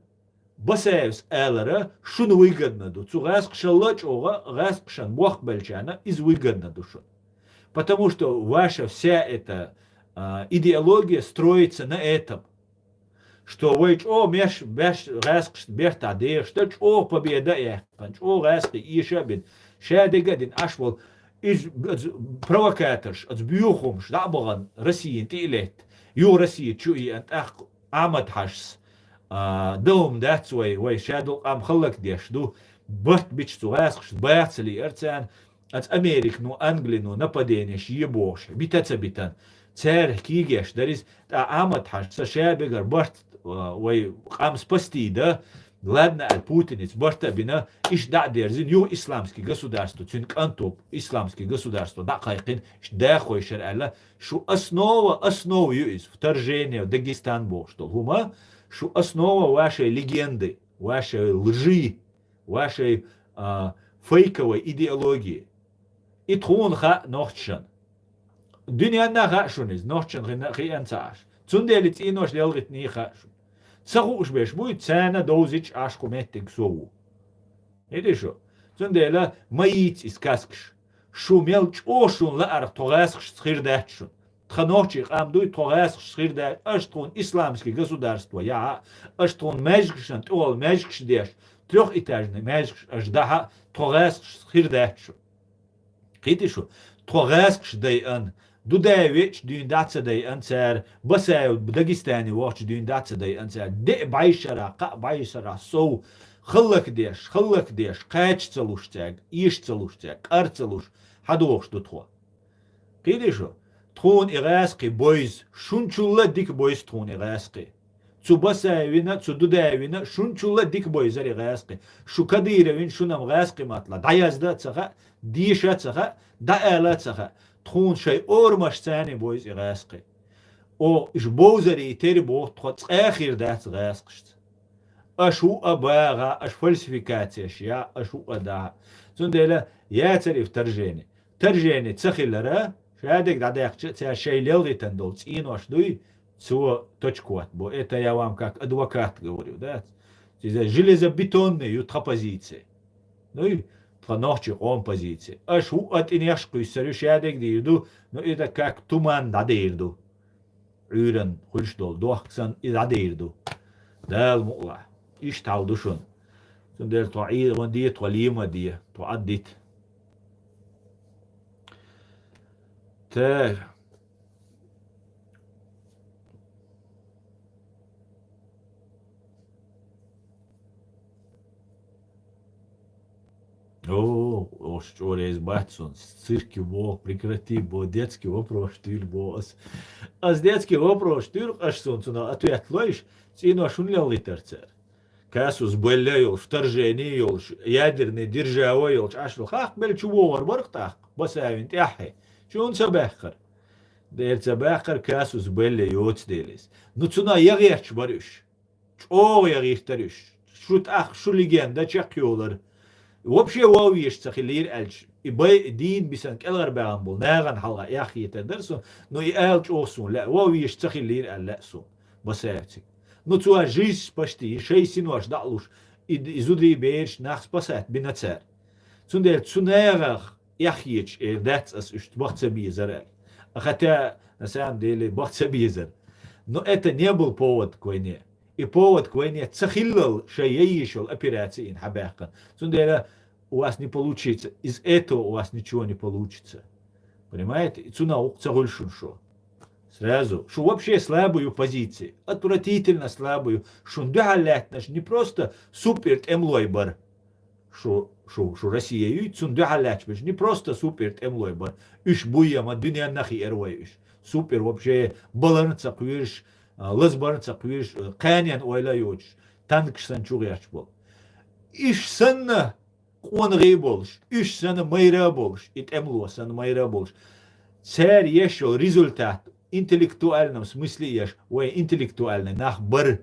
Басаевс элера, шуна выгодно ду, цугаск шалач ога, гаск шан бог бельчана, из выгодно душу. Потому что ваша вся эта идеология строится на этом. Что вы, меш, гаскш, бертадех, что, победа, гаски, и шабин, шадегадин, ашвал, из провокаторш, от бюхум, штабаган, России, тилет, ю России, чуи, ах, амат хашс, дом, да, свой, шаду, амхалак дешду, барт бич, гаскш, бацали, эрцан, от Америк, ну, Англии, ну, нападение, ебош, битаца битан, царь, кигеш, дарис, амат хаш, сашабегар, барт, ой, ам спасти, да, ладно, от путинец, барта бина, иш да дерзин, ю исламский государство, цинк антоп, исламский государство, да, кайкин, иш да хойшер, алла, шу основа из вторжения в Дагестан был, что гума, шу основа вашей легенды, вашей лжи, вашей фейковой идеологии. И трун ха нохчан. Дünyanın haşuniz, nohçun khiyan taş. Tsundelit inoş lelgit ni haşun. Tsahuş beş bu tsana doziç aşku mettik soğu. Ne de şu? Tsundela mayit iskaskış. Şu melç oşun la ar toğaskış tsirdachun. Tkhanochchi amduy toğaskış tsirdach. Ashtrun islamski государство. Ya ashtrun mejkşan tol mejkş deş. Трехэтажный mejkş ajdaha toğaskış tsirdachun. Kiti şu. Toğaskış dayan. Dudevich düğündatsa day anser basay Dagestani watch düğündatsa day anser de bayşara qa bayşara so khallak deş qaç çaluşacak iş çaluşacak qar çaluş hadoş tutwa qidisho tron irasqi boys şunçulla dik boys tron irasqi Tsu basayvina tsu dudevina şunçulla dik boys irasqi şu kadirevin şunam rasqi matla dayazda tsaha dişa tsaha daala tsaha Tron şey ormaş tane boyuz irasqi. O iş bozeri teri boğ txot axir dats rasqışt. Aşu abağa, aş falsifikasiya ya, aşu ada. Zundela ya tarif terjeni. Terjeni tsaxillara şadek dadaqçı tsa şeylelgiten dol tsinoş duy цо точкуат. Бо это я вам как адвокат говорю, да? Железобетонные ютрапозиции. Ну и Ночи он позиции. Аж у от инешку сарюшадек дирду, но это как туман дадирду. Юрен хульштол дохксан и дадирду. Дал мула. Иш талдушун. Сундер туаид ванди туалима ди туаддит. Та О, что рез батсон, цирки во, прекрати, бо детский вопрос штиль бо. Аз детский вопрос штиль аж сонцуна, а ты отлоишь, цину ашун лял литерцер. Касус беллейл, вторжение, ядерный державой, ашлу хах бел чувор бархтах, басавин тяхи. Чун сабахкар. Дер сабахкар касус белле йоц делис. Ну цуна ягерч барыш. Чо ягертериш. Шут ах, шу легенда чакьолар. Вообще واويش تخلير ألش يبي دين بيسان كلر بامبول ناغن حلقة يا أخي تدرسون نو يألش أوسون لا واويش تخلير ألأسون بساتك نو توا جيس باشتي شيء سينواش دعلوش إزودري بيرش ناخس بسات بنتسار تندل تناغخ يا أخيش داتس أس إشت بخت بيزر أختا نسام ديلي بخت بيزر نو это не был повод к войне. И повод к войне цахиллал шаейшел операции инхабяка. Сундера у вас не получится. Из этого у вас ничего не получится. Понимаете? И цуна уқцагульшун шо. Сразу. Что вообще слабую позицию. Отвратительно слабую. Шундугалят наш не просто супер эмлойбар. Что Россия юй цундугалят. Не просто супер эмлойбар. Иш буяма дунья нахи эрвай. Супер вообще баланса квирш. Лазбарца квиш канян ойла йоч танк санчугяч бол. Иш санна қонғи болш, иш санна майра болш, ит эмло санна майра болш. Цер ешо результат интеллектуальном смысле еш, ой интеллектуальный нах бар.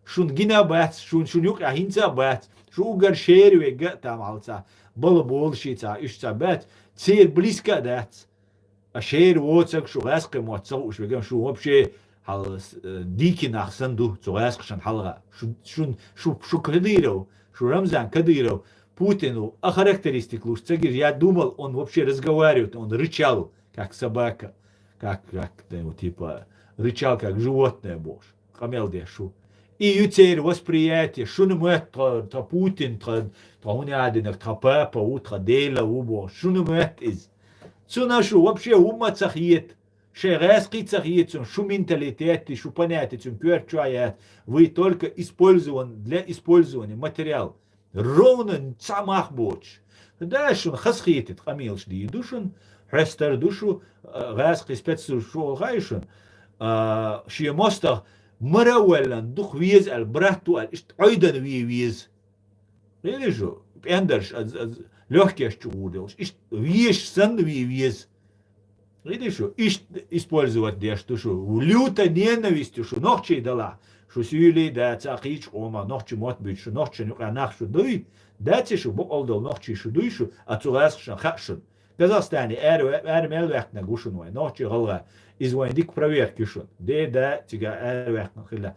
Шун гина бац, шун юк ахинца бац, шу угар шерве гатам алца, бала болшица, ишца бац, цер близко дац. А шер воцак шу гаске моцак уж вегам шу вообще ديكي ناخسندو تغاسق شن حلقة شو كديرو شو رمزان كديرو Путину охарактеристиклуш цегир я думал он вообще разговаривает он рычал как собака как ну, типа рычал как животное бож хамел дешу и ютер восприятие шо не мет та Путин та унядинах та папа утра дела убо шо не мет из цу нашу вообще ума цахиет Шерез кицахицун, шу менталитеты, шу понятия, пюрчуаят, вы только использован для использования материал. Ровно самах боч. Дальше он хасхитит, хамилш ди душун, хестер душу, газки спецу шо гайшун, шиемостах, маравеллан, дух виз, аль брату, аль ишт ойдан виз. Видишь, пендерш, легкий чудилш, ишт виш сан виз. Видишь, использовать для что люто ненавистью, что ночи дала, что сюли да цахич ома, ночи мот быть, что ночи нюка нах, что дуй, داتي شو بقول دول نوحشي شو دويشو اتوغاسخشن خشن Казахстане эр мелвехтна гушун вай нохчи галга из вайн дик проверки шун де да тига эр вехтна хила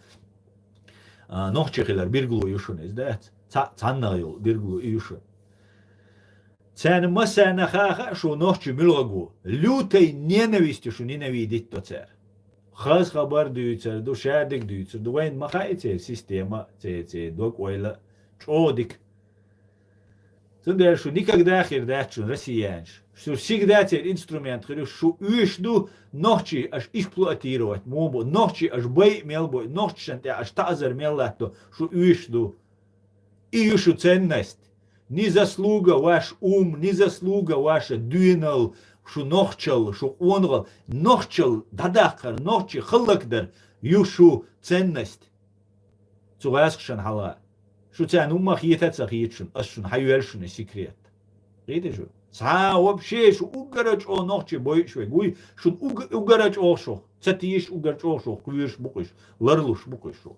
нохчи хилар бирглу юшун из да цанна юл бирглу юшун цен масана хаха шо нохчи милгу лютой ненависти шо ненавидит то цер хаз хабар дүйцер ду шадик дүйцер ду вайн махайте система те док ойла чодик Что никогда хердачу россиянш, что всегда теперь инструмент, что уйду ночи аж эксплуатировать, мобу ночи аж бей мелбой, ночи аж тазер меллато, что уйду и ушу ценность, не заслуга ваш ум, не заслуга ваша дюнал, что ноччал, что онгал, ноччал дадахар, ночи хлакдар, юшу ценность, цугасшан хала. Что тебя ну махиетаться хитшун, ашун хайуэлшун секрет. Видишь? Са вообще что угарач о ночи бойшве, гуй шун угарач о шо, цатиш угарач о шо, куеш букиш, ларлуш букиш шо.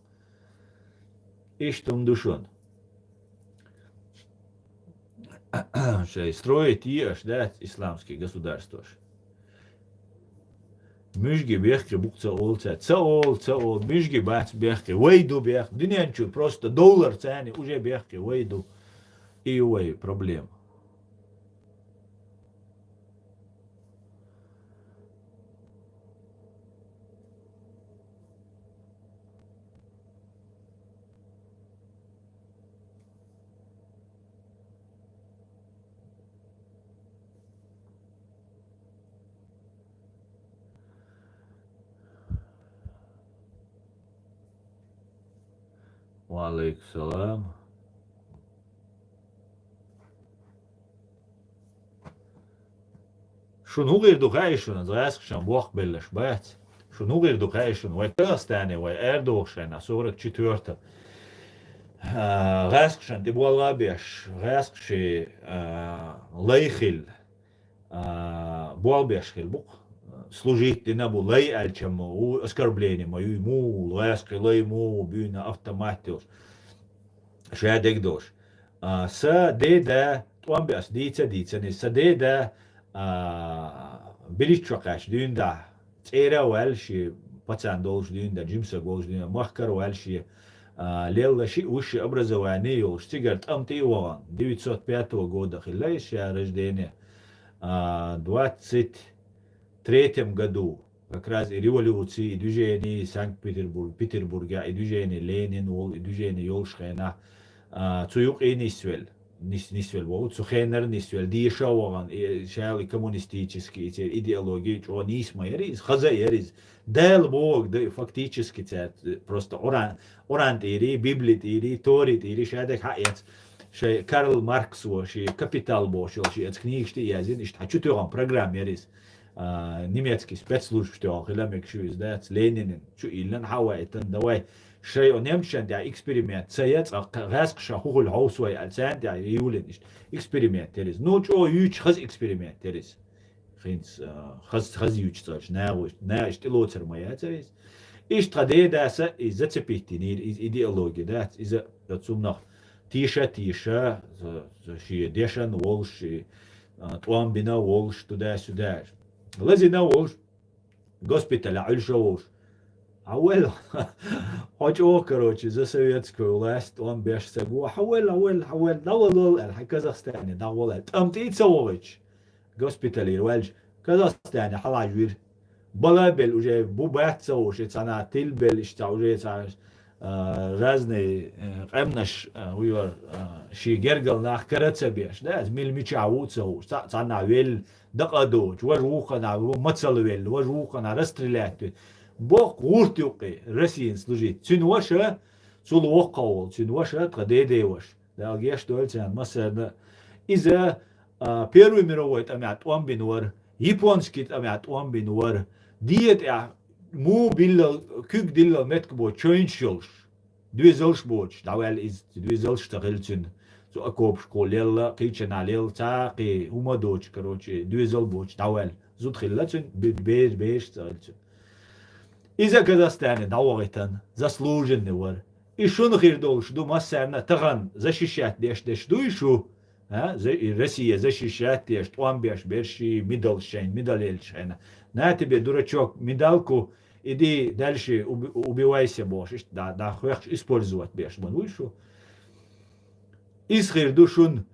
Ишь там душон. Что строить ешь, да, исламские государства. Müjgi bехке букца олца, цаол, müjgi бац бехке, вейду бех, динянчу просто доллар цены, уже бехке, вейду, и вей, проблема. Валейкум салам. شنو غير دقايشون زاسخشان بوخ بلش بات شنو غير دقايشون وای Казахстане وای Erdoğan асурак четвертый غاسخشان دي буалабеш غاسخشي лейхил буалбеш хил бук служить ты на булей альчему оскорбление мою ему ласки лейму бюна автоматиус шадек дош са деда туамбяс дица не са деда بليتشوكاش دين دا تيرا والشي باتسان دولش دين دا جيمسا گولش دين مخكر والشي ليلا شي وشي образование يولش تيجرت امتي وغان 905 года хилляющая рождения 23 году как раз и революции, и движение Петербурга, и движение Ленин, и движение Йолшхена, цуюк и нисвель. Нисвель вот сухенер нисвель диша воган шали коммунистические идеологии что нисма ерис хаза ерис дел бог да фактически просто орант ири библит ири торит ири шадек хаят шей Карл Маркс воши капитал бошил ши эт книгшти язин ишт хочу тёган программ ерис немецкий спецслужб что хиламек шу издат Ленин шу илен хавайтан давай شيء نمشي ده إكسبيريمنت سيات غاسق شهور الهوسوي ألسان ده يولد إيش إكسبيريمنت تريز نوش أو يوش خز إكسبيريمنت تريز خينس خز يوش تاج ناش تلوتر ما ياتريز إيش تقدي ده سا إذا تبيتني إذا إيديولوجي ده إذا تسمى تيشا شيء ديشان وولش توام بنا وولش تدا سداش لازم وولش госпиталь عيش وولش أول حاجة كروتشي زي سويتسكو لاست وان بيش سبوا حول دول الكازاخستاني دول أمتي تسويش госпитالي والج كازاخستاني حلا جوير بلا بل وجه بوبات سويش تانا تيل بل اشتاوجي تاع разные قمنش ويور شي جرجل ناخ كرتسا بيش ده زميل ميتشاوت سويش تانا ويل دقادوش وجوخنا متسلويل وجوخنا رستريلات بوق ورتيوقي رسين служить цюнваша цулуоккаул цюнваша традедеваш да геш дольцан масерна иза первый мировой тамят омбинуар японский тамят омбинуар диет му билл кюк дилл меткбо чойншолш двизолш боч давал из двизолш тагылцын so акоп школелла кичаналел таки умадоч короче двизол боч давал зутхиллацын беш тагылцын إذا كازاخستان دعوة заслуженный вар И шо нахер долш, ду массарна таган защищать деш дуйшу, Россия защищать деш, туам беш берши, мидалельшайн. На тебе, дурачок, медалку, иди дальше убивайся, боже, да, хочешь использовать беш, мануйшу. Исхир душун,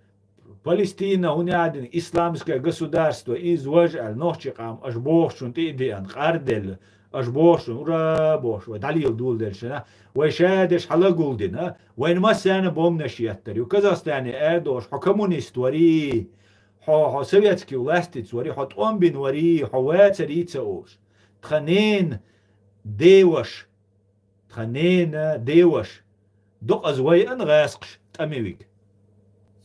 Палестина, унядин, исламское государство, изважал, нохчикам, аж бошун, ты идеан, хардель, аж бошун, ура, бош, далил дулдельшина, وشادش حلا قولدنا وين ما سانا بومنش يتري وكازاستاني ادوش حو كومونيست وري حو سوفيتسكي ولاستيتس وري حو تقومبين وري حو واتريتسا اوش تخنين ديوش دق ازوي ان غاسقش تاميويك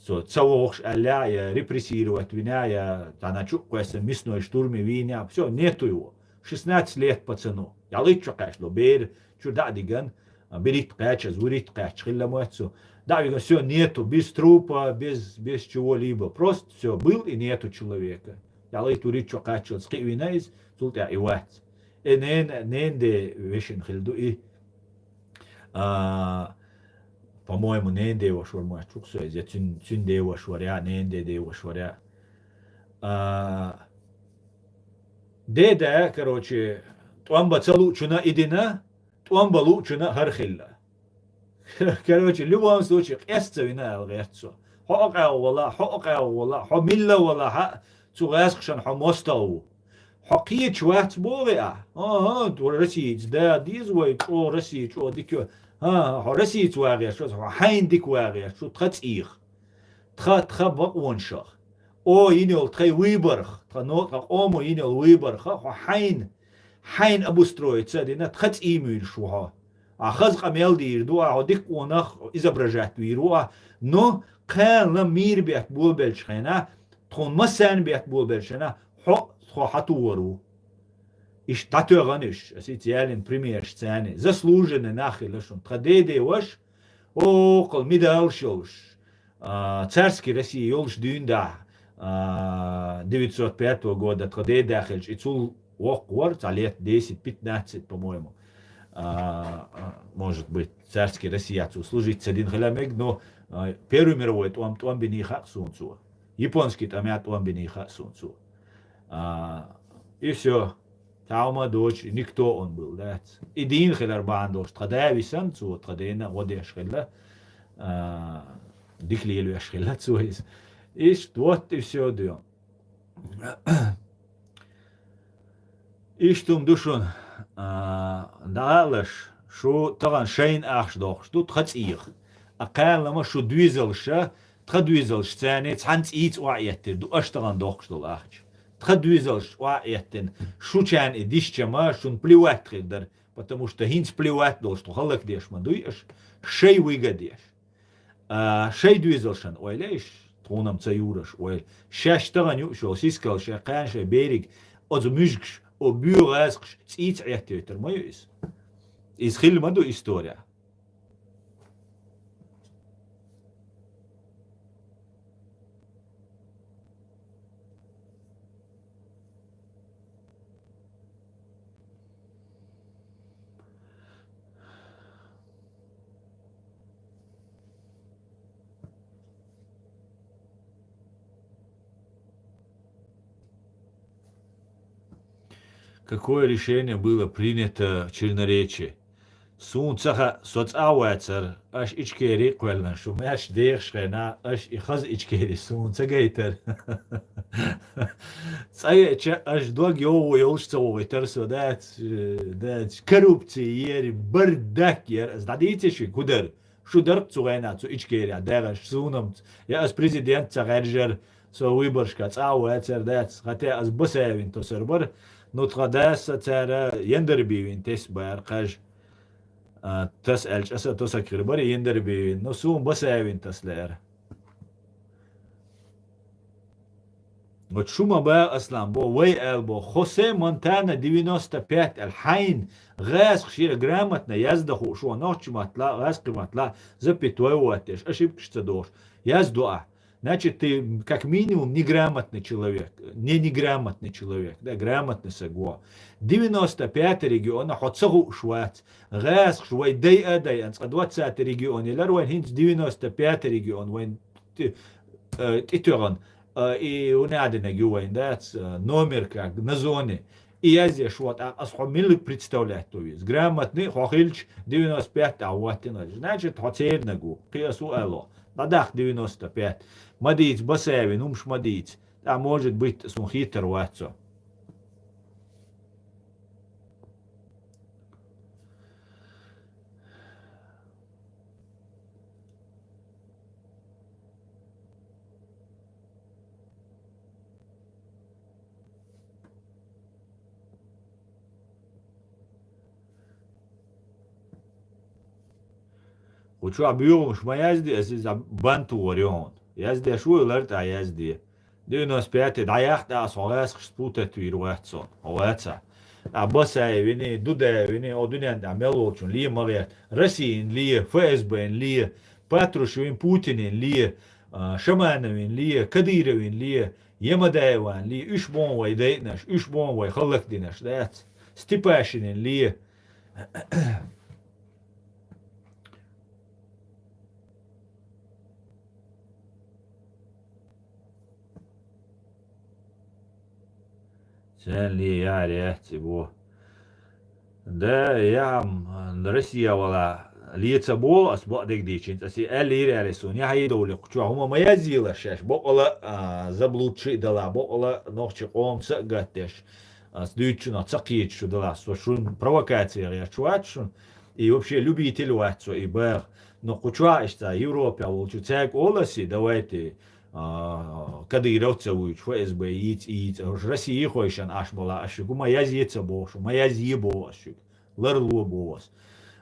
تسووش الايا ريبريسيروات виная тана чуквеса мисной штурме виня все нету его 16 лет пацану ялычо кашло бер чуда диган берит кача зурит кач хилламуэтсу да его все нету без трупа без чего-либо просто все был и нету человека ялый туричо качо скивинайз султя иват нен де вешен хилду и по-моему, ненде его шурма чуксу, я цюнде его шваря, ненде его шваря. Деда, короче, туамба целучуна идина, туамба лучуна хархилла. Короче, в любом случае, эсца вина алгерцу. Хока вала, хо милла вала, ха цугасхшан, хо мостау. Хокие чвац бовеа. То Россиец, да, дизвой, о, Россиец, о, дикё. Россиец واقع شد حین دیک واقع شد تخت ایخ تخت بقونشخ او اینول تخی ویبرخ تنوت آمو اینول ویبرخ حین обустроиться دینا تخت ایمیل شوها خز قمیل دیر دو دیک اونخ изображать ویرو نو قال میر بیت بول بلشخنا تون مسان بیت بول بلشنا خو حتورو И татуаганыш, официальный пример сцены, заслуженный нахилашун, традеде ваш, окол медал шоуш, царский России ёлш дюнда, 905 года, традеде ахельш, и цул воквар, лет 10-15, по-моему, может быть, царский Россия цул служить с один хилямег, но Первую мировую туам бениха сунцу, японский там я туам бениха сунцу, и все. Таума дочь, никто он был, да. И дин хилар бандош, традави санцу, традена, водеш хилла, диклилу яш хилла цуис. И вот и все дё. И штум душон, даалаш, шо таган шейн ахш дох, что тхац их. А кайлама шо двизалша, тхадвизалш цяне, цанц иц уайеттер, ду аштаган дох что ахч. Тхадвизалш уайеттен, шучан и дишчама, шун плевать хилдар, потому что хинц плевать дол, что халак деш мандуешь, шей выгодешь. Шей двизалшан, ойлеш, тронам цаюраш, ойл, шаштаган юшо, сискал, шакан, ша берег, от мюжгш, о бюрасгш, циц эхтетер, моюис. Из хилмаду история. Какое решение было принято в Черноречии? Сунцаха соцауэцер, аж ичкери квелна, шумяш дехшена, аж ихаз ичкери сунца гейтер. Цаеча аж дог йоу йолшцовый терсо, дать коррупции ери, бардак ер, сдадите ши, кудер, шудер цугайна, цу ичкери, дегаш сунам, я as президент цагерджер, со выборшка, цауэцер, дать, хотя as босевин то сербер, но традаса цара яндербивин тес бар каж تسأل أسا تسكر بري يندر بي نسوم بساوين تسلير وتشوما با أصلا بو وي ألبو خوسي مونتانا 95 الحين غاز خشير جرامتنا يزدخو شو نوتش مطلع غاز قمطلع زبي توي واتش أشيب كشتدوش يزدوع значит, ты как минимум неграмотный человек, не неграмотный человек, да, грамотный сагуа. 95 региона хотсагу шват, газ швай дай адай, анс 20 регион, илар вайн хинц 95 регион, вайн титюран, и унадина гювайн, да, номер как, на зоне. И я здесь вот, асхамили представлять, то есть, грамотный, хохильч 95 аватина, значит, хотел нагу, киясу эло. Надах 95. Мадиц, басевин, умш мадиц. А может быть, сумхитер вацо. Учу абьюмш маязди, это банту орион. Язди шо ларт а язди. 95 даяхта асогас спутет вирвацо. Оваца. А басевин, дудевин, одунян да мелочун, ли мария, Россиин, ли ФСБ, ли Патрушевин, Путинин, ли Шамановин, ли Кадыровин, ли Ямадаеван, ли Ушбонвай дейтнаш, Ушбонвай халактинаш, да, Степашинин, ли Sen li yareti bu. Да, я Россия вала лица бо асбадик дичин, аси элире алисун, я хайдоли, кучу хума моя зила шеш, бокола заблудши дала, бокола нохчи он цагатеш, с дючуна цакичу дала, шун провокация я чуачун, и вообще любитель ватсо и бэр, но кучуа ишта Европа, волчу цег оласи, давайте кадыровцевуют, ФСБ, иц, России хойшан аш была ашугу, моя зица бошу, моя зибо ашуг, ларло бос.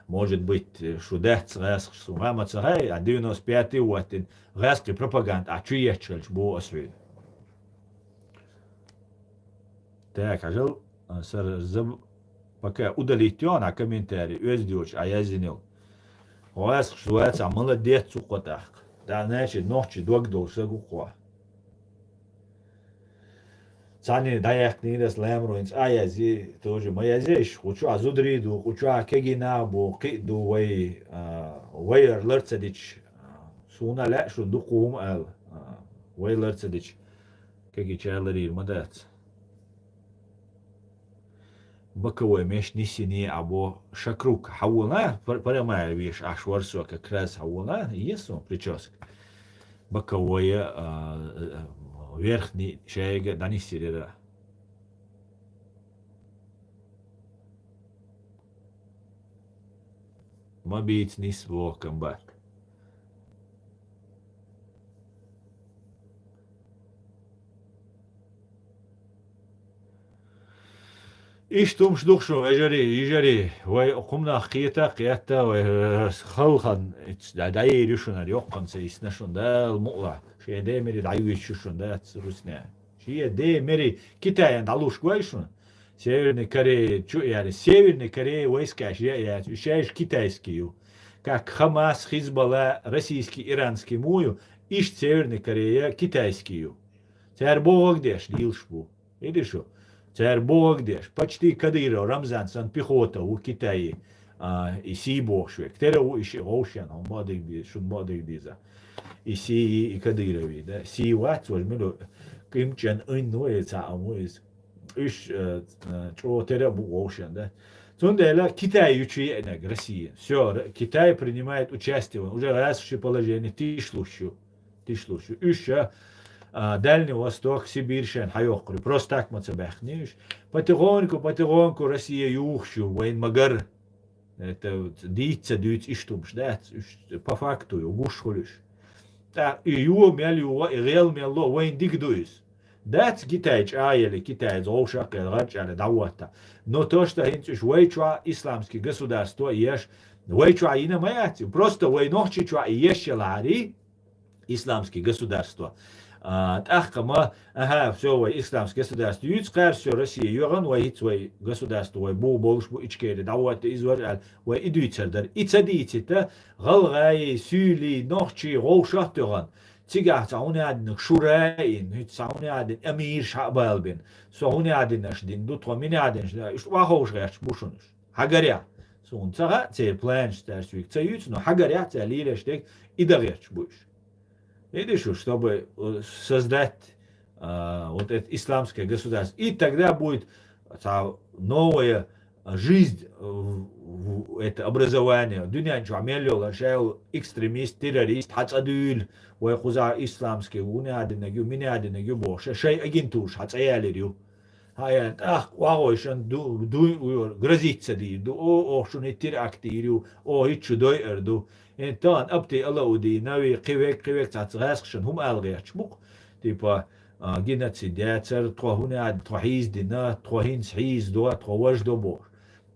Может быть, шудец реск, сумама царай, а 95-й уатин, рески пропаганда, а чуечельч босвид. Так, а жил, пока удалить на комментарий, уездюч, а я зенил. Реск, шуец, а молодец, сукотах. Да, значит, ночи догдол сагухва. Цани даяк нидас лемруинс, а я зи тоже моя зиш, хочу азудриду, хочу кегинабу, киду вей лерцедич, суна ля шунду кум эл, вей лерцедич, кеги чайлерир мадец. Баковой меш нисини або шакрук хауна, парамая виш ашварсу как раз хауна, есу прическа. Боковое верхний шега данисирера. Мабить не своком бак. إيش توم شدوخشو يجري وقمنا خيتا قياتا وخلخن داير يشون اليوقن سيسنشون دا المقلع شيء دي مري دايويش يشون دا تسروسنا شيء دي مري كتاين دالوش كويشون Северной Корее, يعني Северной Корее войска, шаешь китайские, как Хамас, Хизбалла, российский, иранский мую, ищ Северной Корее китайские. Теперь Бог дешь, лилшбу. Видишь что? Теперь Бог дешь. Почти Кадыров, Рамзан, сан пехота у Китае, и си бошвек. Теперь у еще Ошен, он модик биз, шун модик биза. И си и Кадырови, да. Си ват, возьму, кимчен инуется, а муиз. Иш, что теперь у Ошен, да. Сундела Китай учит Россия. Все, Китай принимает участие, уже разное положение, ты слушаю. Еще Дальний Восток, Сибирь, хайокру. Просто так мы цебехнешь. Потихоньку Россия юхшу, войн магар. Это дийца дють иштумш, да, по факту, угушхулиш. Так, и ю мялю, и рел мяло, войн дигдуис. Да, Китай, аяли, Китай, золшак, рачали, давата. Но то, что инчиш вейчва исламские государства, ешь, вейчва и на маяти, просто вейнохчичва и ешь лари, исламские государства. Ахкама, ага, все, исламское государство, юцкар, все, Россия, юран, вайт, свой государство, вай, болш, ичкери, давата, извар, вай, идуицердар, и цадицета, галгай, сюли, нохчи, роушахтеран. تيجا تعوني عدنك شراين هيت تعوني عدن أمير شعبال بين سعوني عدنش دين دوت ومين عدنش لا إيش واخوش غيرش بوشونش حجريا سون ترى تي بلانش ترسويك تيجي نو حجريا تاليلش ديك إذا غيرش بوش Видишь, чтобы создать вот это исламское государство. И тогда будет новая жизнь, это образование. Дуня ничего, миллион, шел экстремист, террорист, хацадюль, ويخوزا إسلامسكي ونادنجو منادنجو بوش شيء أجنتوش هتسأليريو هاي واغوشن دو غرزيتسا دي دو او شون يتير أكتيريو او هيتشو دوي أردو إنتان أبتي الله ودي نوي قويك تاتغاسخشن هم ألغيتش بوك تيبا جينات سيداتر تروهوناد تروهيز دينا تروهينس حيز دو تروهوش دو بوش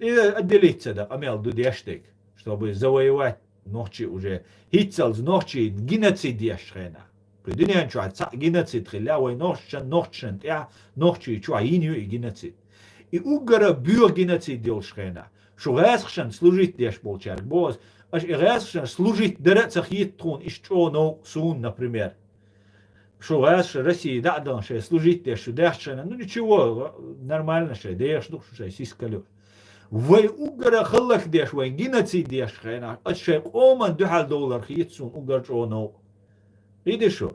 إذا أدليتسا دا أميال دو ديشتك чтобы завоевать ночи уже хитцалз ночи геноцид яшхена придунян чуа геноцид хилявой ночшен я ночи чуа инью и геноцид и угара бюр геноцид делшхена шо гасхшен служить деш болчарк боз аж и гасхшен служить дерецах хитрун иш чоно сун например шо гасш России дадан ше служить деш дешшена ну ничего нормально ше деш дух ше сискалю وي أوجر خلك ديش وين جيناتي ديش خينا الشيء أومن $2 خيتسون أوجر جونو إيدشو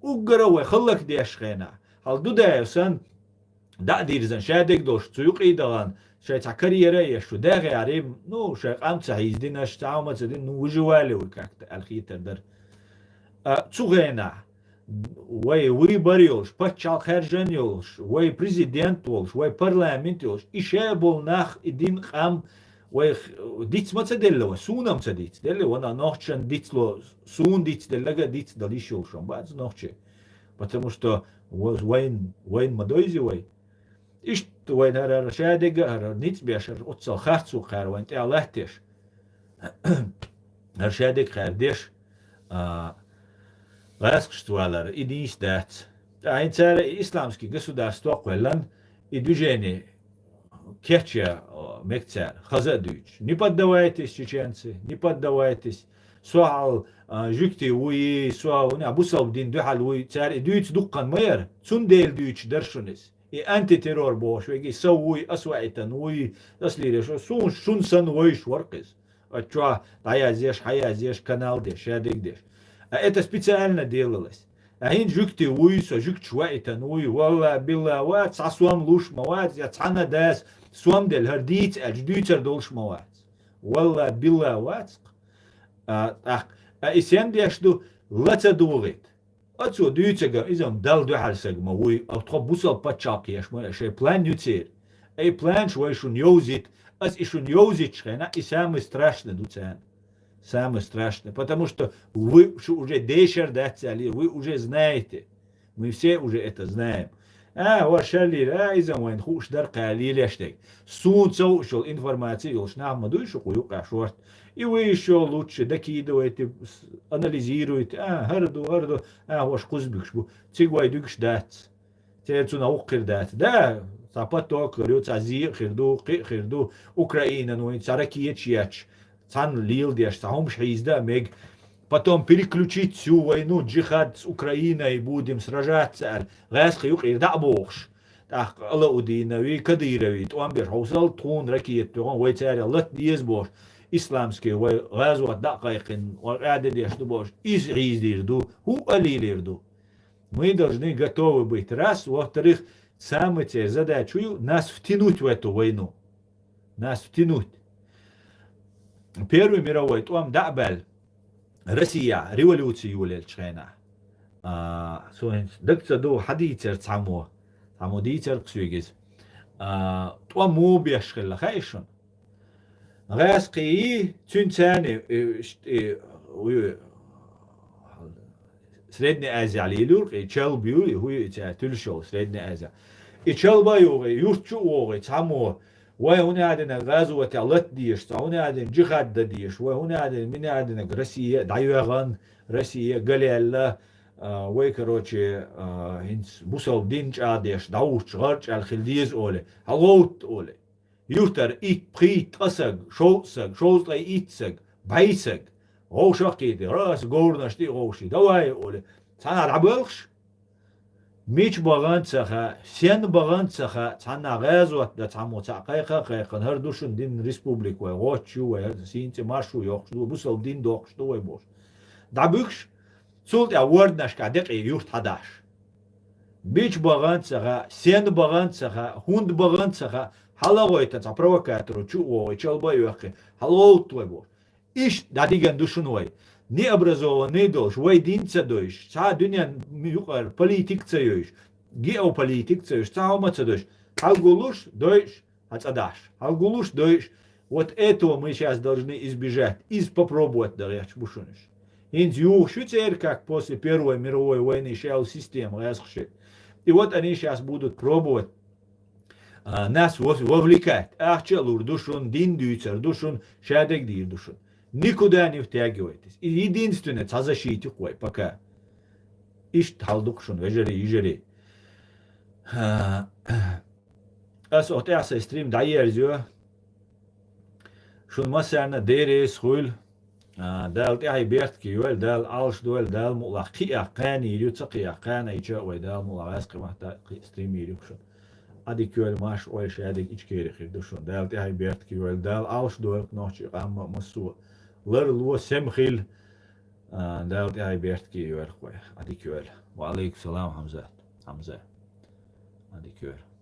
أوجر وي خلك ديش خينا هل دو ده سن دا ديرزن شادك دوش تسوق إيدغان شيء تعكريرة يشو ده غيريم نو شيء قام تعيز ديناش تعاومة تدين نو وجوالي وكاكت الخيتر در تسوغينا وي بريولش باتشال خارجانيولش وي بريزيدنتولش وي برلامنتولش إشابول ناخ إدين قام وي ديتس ما تدلوا سونام تديتس دلوا أنا نوحشن ديتسلو سون ديتس دلقا ديتس دليشولشون بعد نوحشي потому что وين مدويزي وي إيش وين هر شادق هر نيتس بيشر أتصل خارتسو خار وين تعلهتش هر شادق خار ديش Раскштвалар и дистат. А инцара исламский государство quellan и движение Керча мекцар хазадуч. Не поддавайтесь, чеченцы, не поддавайтесь. Суал жукти уи суал не абусалбдин духал уи цар идуч дуккан майер цундел дуч даршунис. И антитеррор бош веги сауи асваитан уи таслире шун шунсан уиш воркис. Ачва таязеш хаязеш канал деш ядик деш. Это специально делалось. Ахин жукти уйсо, жук чуайтан уй, валла билла ват, сасуам луш мават, я цана дас, суам дел хардиц, адждуйцер долш мават. Валла билла ват. Исен дешду лаца дугит. Отсо дуйцега, изам дал духалсег ма уй, автобусал пачак яшма, шей план нюцер. Эй план швай шун йозит, ас ишун йозит шхена, и самый страшный дуцен. Самое страшное, потому что вы уже дешердацали, вы уже знаете, мы все уже это знаем. Вашали, изам хуш дар калили аштег. Сунца ушел информации, уж нам мадуйшу куюка шорт. И вы еще лучше докидываете, анализируете, харду, ваш кузбикшбу, цигвай дюкш дат, цецу наукер дат, да, запаток, рюц азир, хирду, Украина, ну и царакиет чьяч. Цан лил деш, сахом шхизда мег. Потом переключить всю войну, джихад с Украиной, будем сражаться. Гаск юк ирда бохш. Так, Алаудинови, Кадырови, Туамбер, Хаусал, Тун, Ракет, Туан, Вайцаря, Лат Диез бош. Исламский, Газуат, Дакайкин, Рада деш, бош. Из Издирду, Ху Алилирду. Мы должны готовы быть. Раз, во-вторых, самая задача нас втянуть в эту войну. Нас втянуть. Первый мировой, туам дабель, Россия, революцию юлел чхена. Докца до хадитер цамо дитер ксюгиз. Туам мобешхел хайшон. Раски цюнцани Средняя Азия лилюр, и челбю, и хуй тюльшо, Средняя Азия. И челбаю, юрчу, цамо. وهنا عندنا غزوة علت ديش وهنا عندنا جهاد ديش وهنا عندنا من عندنا روسيا دايوغان روسيا قليلا ويكروتشي هنس بوسو دينش عاديش داوش غرش الخلديز أولي هلوت أولي يوتر إيت بريت أسق شوسق شوسق إيتسق بايسق غوشة قيدي راس قورنا شتي غوشي دواي أولي تانا عبالخش ميش بغان سخا سين بغان سخا تانا غازوة دا تامو تاقايقا قايقا هردوشن دين ريسبوبليك وي غوتشو وي سينتي مارشو يوخشدو بوسل دين دوخشدو وي بوش دابوكش سولت يا وردناش كادق يورت هداش بيش بغان سخا سين بغان سخا هوند بغان سخا حلاويتا تا провокатору чуо чалба юхи халоут вой бо иш дадиган душун вой не образованный долж вой динца дойш са дюнян юқар политик цаюш геополитик цаюш цаума цадойш алгулуш дойш ацадаш алгулуш дойш вот этого мы сейчас должны избежать из попробовать даряч бушуниш инз юх шуцер как после Первой мировой войны шел система расхшит и вот они сейчас будут пробовать нас вовлекать. Ахчалур душун, дин дюйцер душун, шадек дир душун. Никуда не втягивайтесь. И единственное, защите кой, пока. Иш талдукшун, вежери. Ас от яса стрим дайерзио. Шун масарна дерес хуйл. دال تاعي بيرت كيول دال алш دول دال ملاقي قاني يوتقي قانا يجا دال ملاقي محتا ستريم يريكشون ادي كيول ماش اول شيء ادي ايش كيري خير دوشون دال تاعي بيرت كيول دال алш دول نوتشي اما مسو لر لو سمخيل دال تاعي بيرت كيول خويا ادي كيول وعليكم السلام حمزه ادي كيول